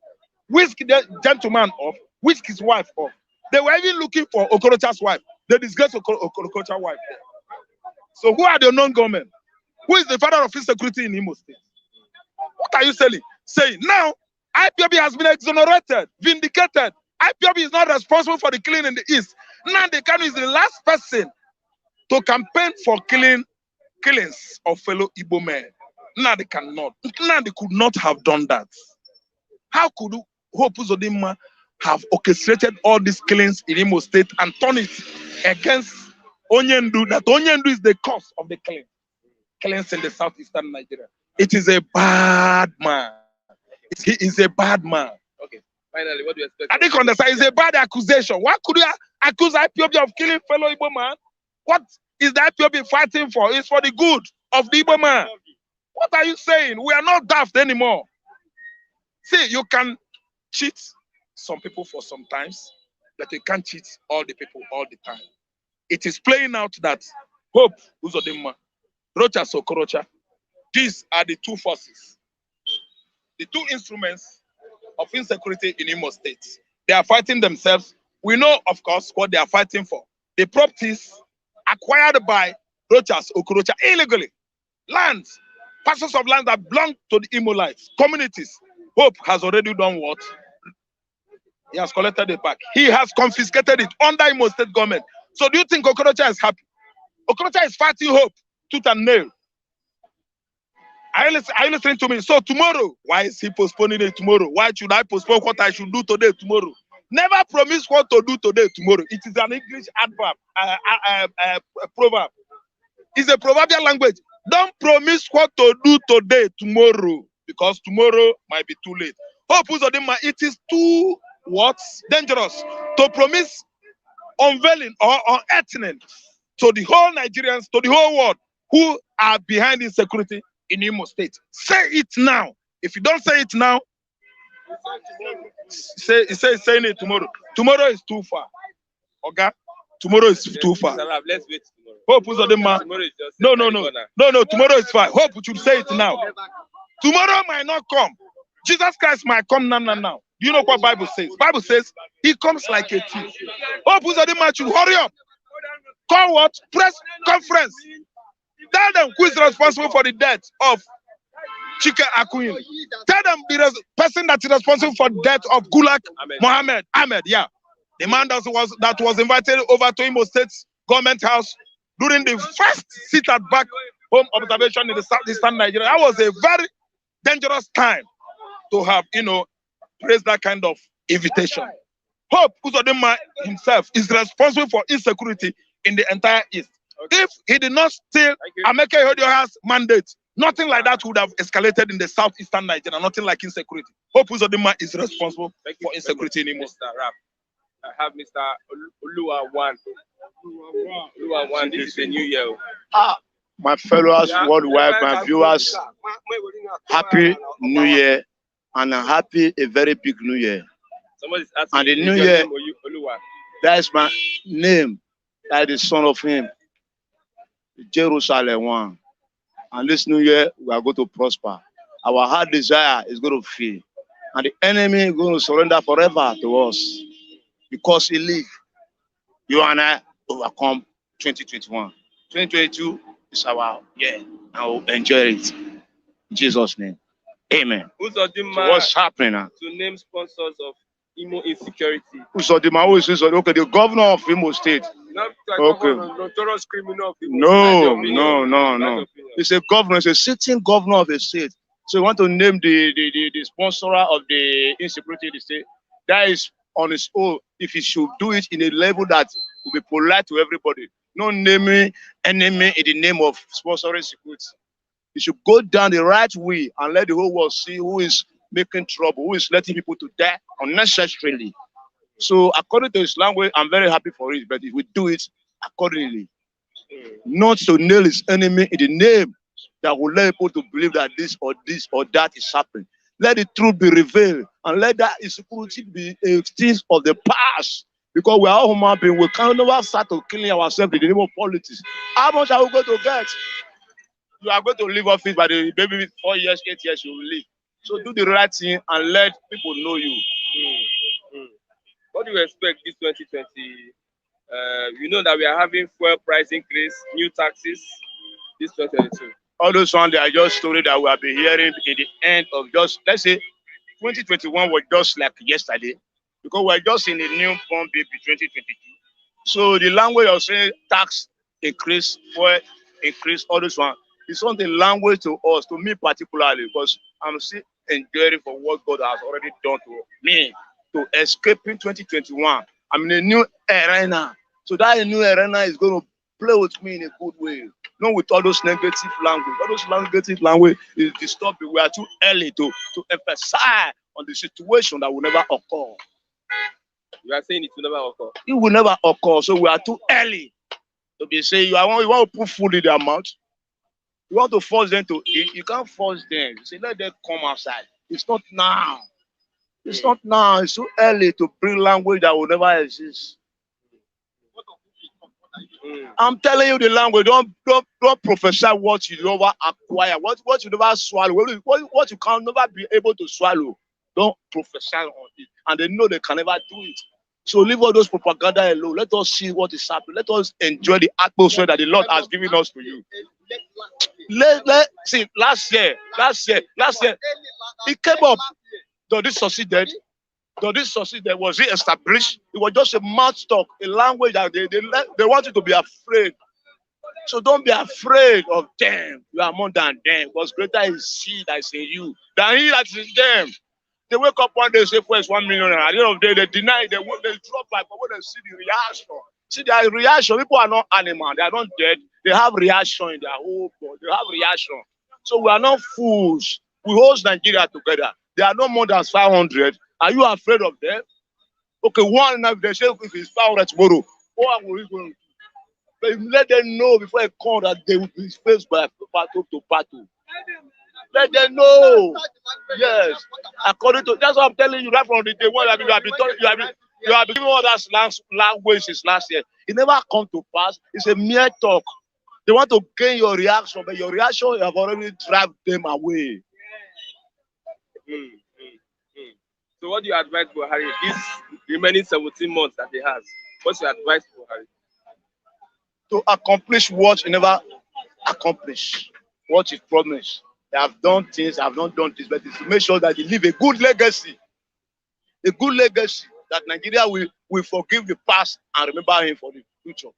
Whisk the gentleman off, whisk his wife off. They were even looking for Okorocha's wife. They disgraced Okorocha's wife. So who are the unknown government? Who is the father of insecurity in Imo State? What are you saying? Now, IPOB has been exonerated, vindicated. IPOB is not responsible for the killing in the East. Nnamdi Kanu is the last person to campaign for killings of fellow Igbo men. Nnamdi cannot. Nnamdi could not have done that. How could Hope Uzodimma have orchestrated all these killings in Imo State and turn it against Onyendu? That Onyendu is the cause of the killings in the southeastern Nigeria. It is a bad man. He is a bad man. Okay. Finally, what do you expect? I didn't understand. It's a bad accusation. Why could you accuse IPOB of killing fellow Igbo man? What is the IPOB fighting for? It's for the good of the Igbo man. What are you saying? We are not daft anymore. See, you can cheat, some people for some times, but you can't cheat all the people all the time. It is playing out that Hope Uzodinma, Rochas Okorocha, these are the two forces, the two instruments of insecurity in Imo State. They are fighting themselves. We know, of course, what they are fighting for. The properties acquired by Rochas Okorocha illegally, lands, parcels of land that belong to the Imolites, communities. Hope has already done what? He has collected it back. He has confiscated it under Imo State government. So do you think Okorocha is happy? Okorocha is fighting Hope tooth and nail. Are you listening to me? So tomorrow, why is he postponing it tomorrow? Why should I postpone what I should do today tomorrow? Never promise what to do today tomorrow. It is an English adverb, proverb. It's a proverbial language. Don't promise what to do today tomorrow, because tomorrow might be too late. Hope Uzodinma, it is too dangerous to promise unveiling or unearthing to the whole Nigerians, to the whole world, who are behind insecurity in Imo State. Say it now. If you don't say it now, saying it tomorrow. Tomorrow is too far. Okay? Tomorrow is too far. Let's wait tomorrow. Hope Uzodinma. No. Tomorrow is fine. Hope you should say it now. Tomorrow might not come. Jesus Christ might come now. Do you know what Bible says? Bible says he comes like a thief. Hope Uzodinma should hurry up. Call what? Press conference. Tell them who is responsible for the death of Chike Akuyin. Tell them the person that is responsible for the death of Gulak Mohammed Ahmed. Yeah. The man that was invited over to Imo State's government house during the first sit-at-back home observation in the southeastern Nigeria. That was a very dangerous time to have, praised that kind of invitation. Hope Uzodinma himself is responsible for insecurity in the entire East. Okay. If he did not steal Ameke Ihedioha's mandate, nothing like that would have escalated in the southeastern Nigeria, nothing like insecurity. Hope Uzodinma is responsible for insecurity in Imo. I have Mr. Oluwawan. Oluwawan, this is a new year. My fellows worldwide, my viewers, happy New Year and a very big New Year. Somebody's asking, and the New Year, that is my name, that is the son of him, Jerusalem one. And this New Year, we are going to prosper. Our heart desire is going to fill. And the enemy is going to surrender forever to us. Because he lives, you and I overcome 2021. 2022 is our year, and we'll enjoy it. In Jesus' name. Amen. Uzodinma, so what's happening now? To name sponsors of Imo insecurity. Uzodinma, who is okay, the governor of Imo State. Not okay. Notorious criminal of Imo. No. It's a governor, it's a sitting governor of a state. So you want to name the sponsor of the insecurity in the state. That is on its own, if he should do it in a level that will be polite to everybody. No naming enemy in the name of sponsoring security. He should go down the right way and let the whole world see who is making trouble, who is letting people to die unnecessarily. So according to his language, I'm very happy for it, but if we do it accordingly, not to nail his enemy in the name that will let people to believe that this or that is happening. Let the truth be revealed and let that insecurity be a thing of the past. Because we are all human beings, we can never start to killing ourselves in the name of politics. How much are we going to get? You are going to leave office by the maybe 4 years, 8 years, you will leave. So do the right thing and let people know you. What do you expect this 2020? You know that we are having fuel price increase, new taxes this 2022. All those ones, they are just stories that we have been hearing in the end of just, let's say, 2021 was just like yesterday, because we're just in the new born baby 2022. So the language of saying tax increase, fuel increase, all this one, it's not the language to us, to me particularly, because I'm still enjoying for what God has already done to me, to escaping 2021. I'm in a new arena. So that new arena is going to play with me in a good way. Not with all those negative language. All those negative language is disturbing. We are too early to emphasize on the situation that will never occur. You are saying it will never occur? It will never occur. So we are too early to be saying, you want to put food in their mouth. You want to force them to eat. You can't force them. You say, let them come outside. It's not now. It's not now. It's too early to bring language that will never exist. I'm telling you the language. Don't prophesy what you never acquire, what you never swallow, what you can never be able to swallow. Don't prophesy on it, and they know they can never do it. So leave all those propaganda alone. Let us see what is happening. Let us enjoy the atmosphere that the Lord has given us to you. Let see. Last year, it came up. Does this succeeded? Does this succeed? Was it established? It was just a mouth talk, a language that they want you to be afraid. So don't be afraid of them. You are more than them. Because greater is he that is in you than he that is in them. They wake up one day and say, first 1 million. At the end of the day, they deny it. They drop back. But when they see the reaction, see their reaction. People are not animal. They are not dead. They have reaction in their whole body. They have reaction. So we are not fools. We hold Nigeria together. They are no more than 500. Are you afraid of them? Okay, one now they say if it's 500 tomorrow, what will you going to do? But if let them know before they come that they will be faced by battle to battle. Let them know. Yes. According to that's what I'm telling you right from the day one you have been giving all that language since last year. It never come to pass. It's a mere talk. They want to gain your reaction, but your reaction you have already driven them away. So what do you advise Buhari these remaining 17 months that he has? What's your advice for Buhari? To accomplish what he never accomplished, what he promised. They have done things, have not done this, but it's to make sure that he leave a good legacy. A good legacy that Nigeria will forgive the past and remember him for the future.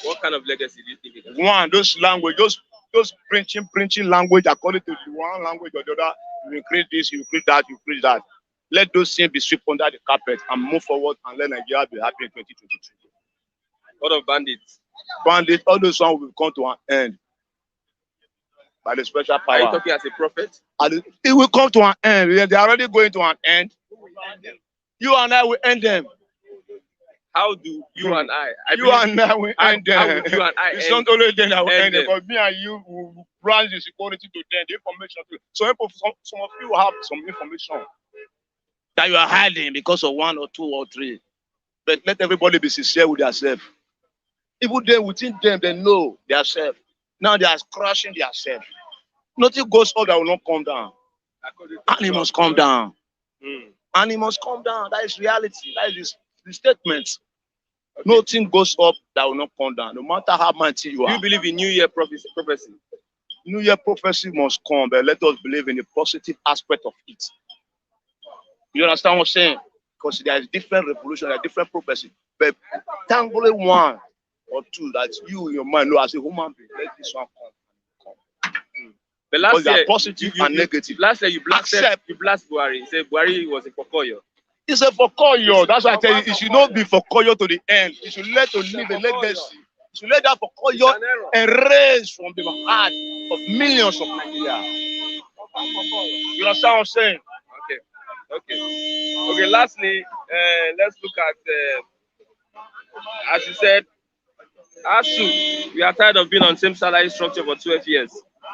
What kind of legacy do you think it is? One, those language, those preaching language according to the one language or the other, you increase this, you increase that, you increase that. Let those things be swept under the carpet and move forward and let Nigeria be happy in 2022. What of bandits? Bandits, all those ones will come to an end by the special power. Are you talking as a prophet? And it will come to an end. They are already going to an end. You and I will end them. How do you and I? You and I will end them. How would you and I it's not only then I will end them, them? but me and you will branch the security to them, the information. Some of you have some information that you are hiding because of 1 or 2 or 3. But let everybody be sincere with themselves. Even then, within them, they know themselves. Now they are crashing themselves. Nothing goes up that will not come down. And it must come down. And it must come down. That is reality. That is the statement. Okay. Nothing goes up that will not come down, no matter how mighty you are. Do you believe in New Year prophecy? New Year prophecy must come, but let us believe in the positive aspect of it. You understand what I'm saying? Because there is different revolution, there are different prophecy. But thankfully 1 or 2 that you in your mind know as a human being, let this one come. But last year, positive and negative. Last year you blasted Buhari. You said Buhari was a Fokoyo. It's a Fokoyo. That's why I tell you, it should not be Fokoyo to the end. It should let to leave a legacy. It should let that Fokoyo erase from the heart of millions of Nigeria. You understand what I'm saying? Okay. Lastly, let's look at, as you said, ASU. We are tired of being on same salary structure for 12 years.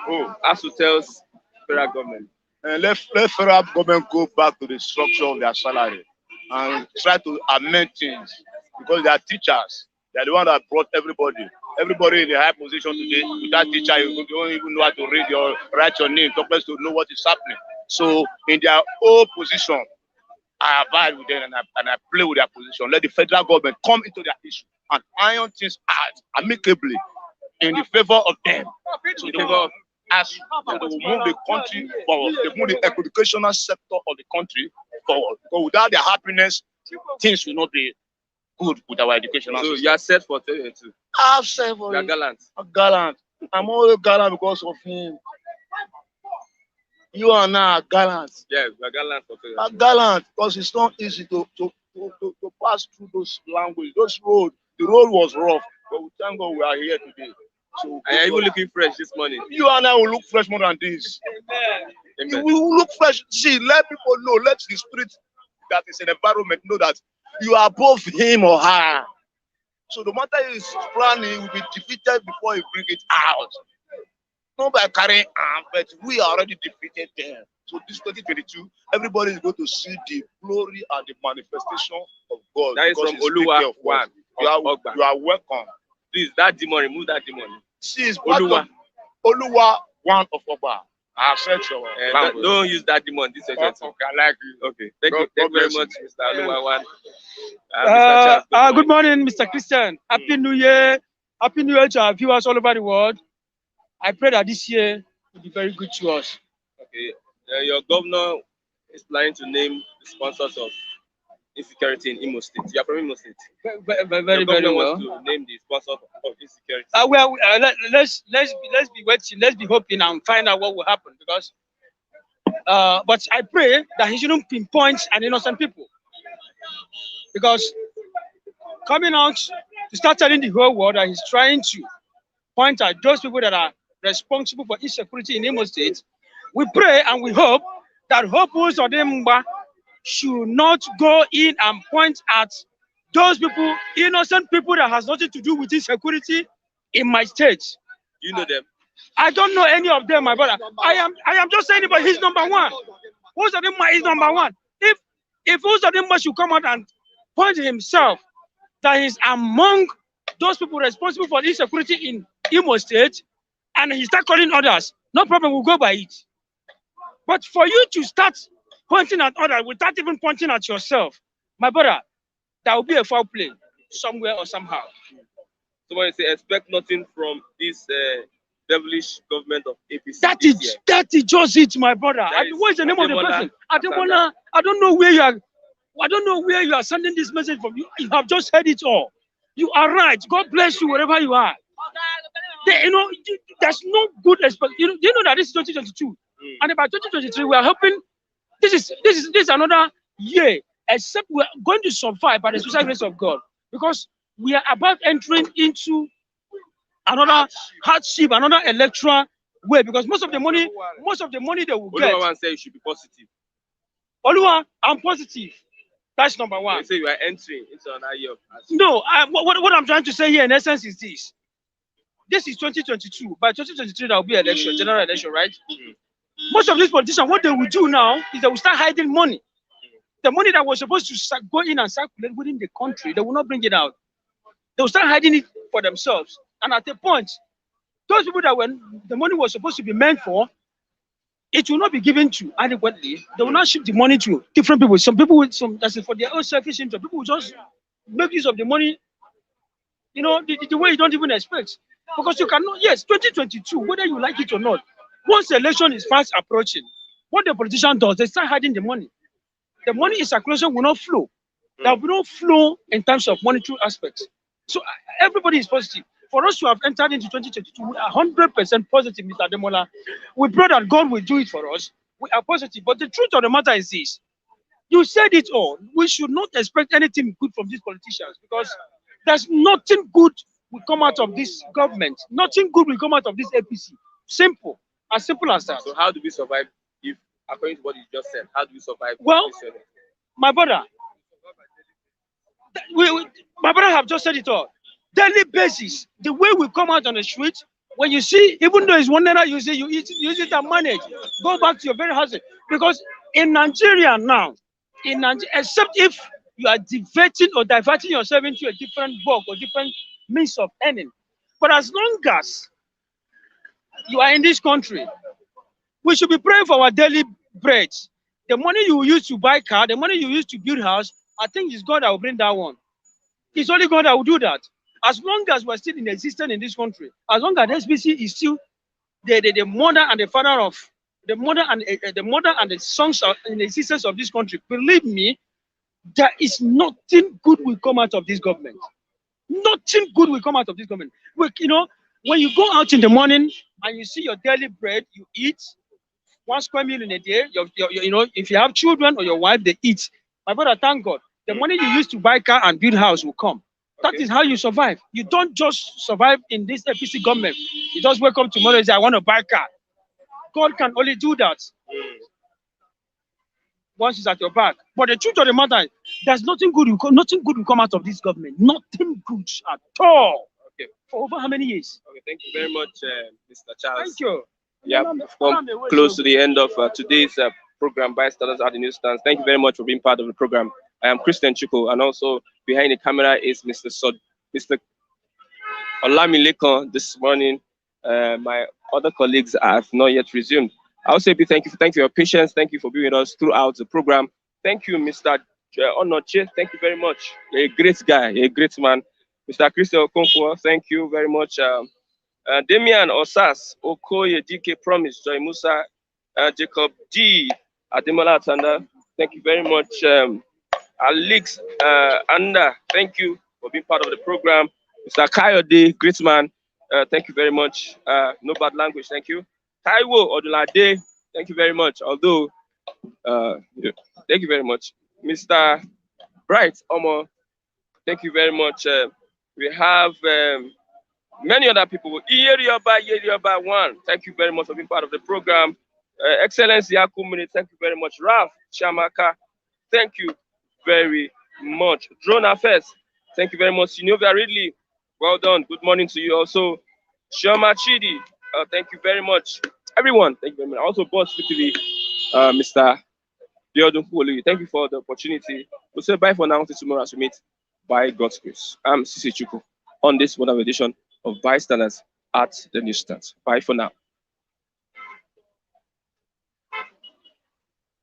ASU tells federal government. Let federal government go back to the structure of their salary and try to amend things because they are teachers. They are the one that brought everybody. Everybody in the high position today, without teacher, you don't even know how to read or write your name, talk less to know what is happening. So in their own position, I abide with them and I play with their position. Let the federal government come into their issue and iron things out amicably in the favor of them. So they will move the country forward. They move the educational sector of the country forward. Because without their happiness, things will not be good with our educational system. So you are set for 2022? I'm set for you. You are gallant? I'm gallant. I'm always gallant because of him. You are now gallant. Yeah, we are gallant for 2022. I'm gallant because it's not easy to pass through those languages, those roads. The road was rough, but we thank God we are here today. So I am even looking fresh this morning. You and I will look fresh more than this. Amen. We will look fresh. See, let people know, let the spirit that is in the environment know that you are above him or her. So no matter his plan, he will be defeated before he bring it out. Not by carrying arms, but we already defeated them. So this 2022, everybody is going to see the glory and the manifestation of God. That is because from He's taking Oluwa care of us. 1. You are welcome. Please, that demon, remove that demon. She is part Oluwa. of Oluwa 1 of Oba. I have said your language. Don't use that demon this Okay, session. I like you. Okay, thank you God very bless you. much, Mr. Oluwa 1. Mr. Charles, Good morning, Mr. Christian. Happy New Year. Happy New Year to our viewers all over the world. I pray that this year will be very good to us. Okay, your governor is planning to name the sponsors of insecurity in Imo State. You are from Imo State. Very well. Wants to name the sponsors of insecurity. Let's be waiting. Let's be hoping and find out what will happen because. But I pray that he shouldn't pinpoint an innocent people because coming out to start telling the whole world that he's trying to point at those people that are responsible for insecurity in Imo State, we pray and we hope that Hope Uzodimma should not go in and point at those people, innocent people that has nothing to do with insecurity in my state. You know them. I don't know any of them, my brother. I am just saying, but he's number one. Uzodimma is number one. If Uzodimma should come out and point himself that he's among those people responsible for insecurity in Imo State, and he start calling others, no problem, we'll go by it. But for you to start pointing at others without even pointing at yourself, my brother, that will be a foul play somewhere or somehow. Somebody say expect nothing from this devilish government of APC. That is just it, my brother. What is the name of the person? Ademola. I don't know where you are. I don't know where you are sending this message from. You have just heard it all. You are right. God bless you wherever you are. There's no good expect. You know that this is 2022, and by 2023 we are hoping this is another year. Except we are going to survive by the special grace of God because we are about entering into another hardship, another electoral way. Because most of the money they will get. Oluwa say you should be positive. Oluwa, I'm positive. That's number one. You say you are entering into another year of hardship. No, what I'm trying to say here in essence is this. This is 2022. By 2023, there will be election, general election, right? Most of these politicians, what they will do now is they will start hiding money. The money that was supposed to go in and circulate within the country, they will not bring it out. They will start hiding it for themselves. And at a point, those people that when the money was supposed to be meant for, it will not be given to adequately. They will not shift the money to different people. Some people with that's for their own selfish interest. People will just make use of the money, the way you don't even expect. Because you cannot, yes, 2022, whether you like it or not, once the election is fast approaching, what the politician does, they start hiding the money. The money in circulation will not flow. There will be no flow in terms of monetary aspects. So everybody is positive. For us to have entered into 2022, we are 100% positive, Mr. Ademola. We pray that God will do it for us. We are positive. But the truth of the matter is this. You said it all. We should not expect anything good from these politicians because there's nothing good will come out of this government. Nothing good will come out of this APC. Simple. As simple as that. So how do we survive if, according to what you just said, how do we survive? Well, my brother, my brother have just said it all. Daily basis, the way we come out on the street, when you see, even though it's 1 naira, you say you use it and manage. Go back to your very house. Because in Nigeria now, except if you are diverting yourself into a different work or different means of earning. But as long as you are in this country, we should be praying for our daily bread. The money you use to buy car, the money you use to build house, I think it's God that will bring that one. It's only God that will do that. As long as we're still in existence in this country, as long as SBC is still the mother and the father of the mother and the sons in the existence of this country, believe me, there is nothing good will come out of this government. Nothing good will come out of this government. When you go out in the morning and you see your daily bread, you eat 1 square meal in a day. If you have children or your wife, they eat. My brother, thank God. The money you use to buy car and build house will come. That is how you survive. You don't just survive in this APC government. You just wake up tomorrow and say, I want to buy a car. God can only do that once it's at your back. But the truth of the matter is, there's nothing good will come out of this government. Nothing good at all. Okay. For over how many years? Okay, thank you very much, Mr. Charles. Thank you. Yeah, we've come close to the end of today's program by Bystanders at the Newsstands. Thank you very much for being part of the program. I am Christian Chuko, and also behind the camera is Mr. Olamilekon this morning. My other colleagues have not yet resumed. I'll say thank you for your patience. Thank you for being with us throughout the program. Thank you, Mr. Onoche. Thank you very much. You're a great guy, a great man. Mr. Christian Okonkwo, thank you very much. Damian Osas, Okoye, DK Promise, Joy Musa, Jacob D, Ademola Atanda, thank you very much. Alex Anda, thank you for being part of the program. Mr. Kayode, great man, thank you very much. No bad language, thank you. Taiwo Odulade, thank you very much. Although, thank you very much. Mr. Bright Omo, thank you very much. We have many other people. Iyerioba 1, thank you very much for being part of the program. Excellence Yakumini, thank you very much. Ralph Chamaka, thank you very much. Drone Affairs, thank you very much. Sinovia Ridley, well done. Good morning to you also. Shoma Chidi, thank you very much. Everyone, thank you very much. Also, Boss TV, Mr. Diodun Kuli, thank you for the opportunity. We'll say bye for now until tomorrow as we meet by God's grace. I'm Sisi Chuku on this wonderful edition of Bystanders at the Newsstands. Bye for now.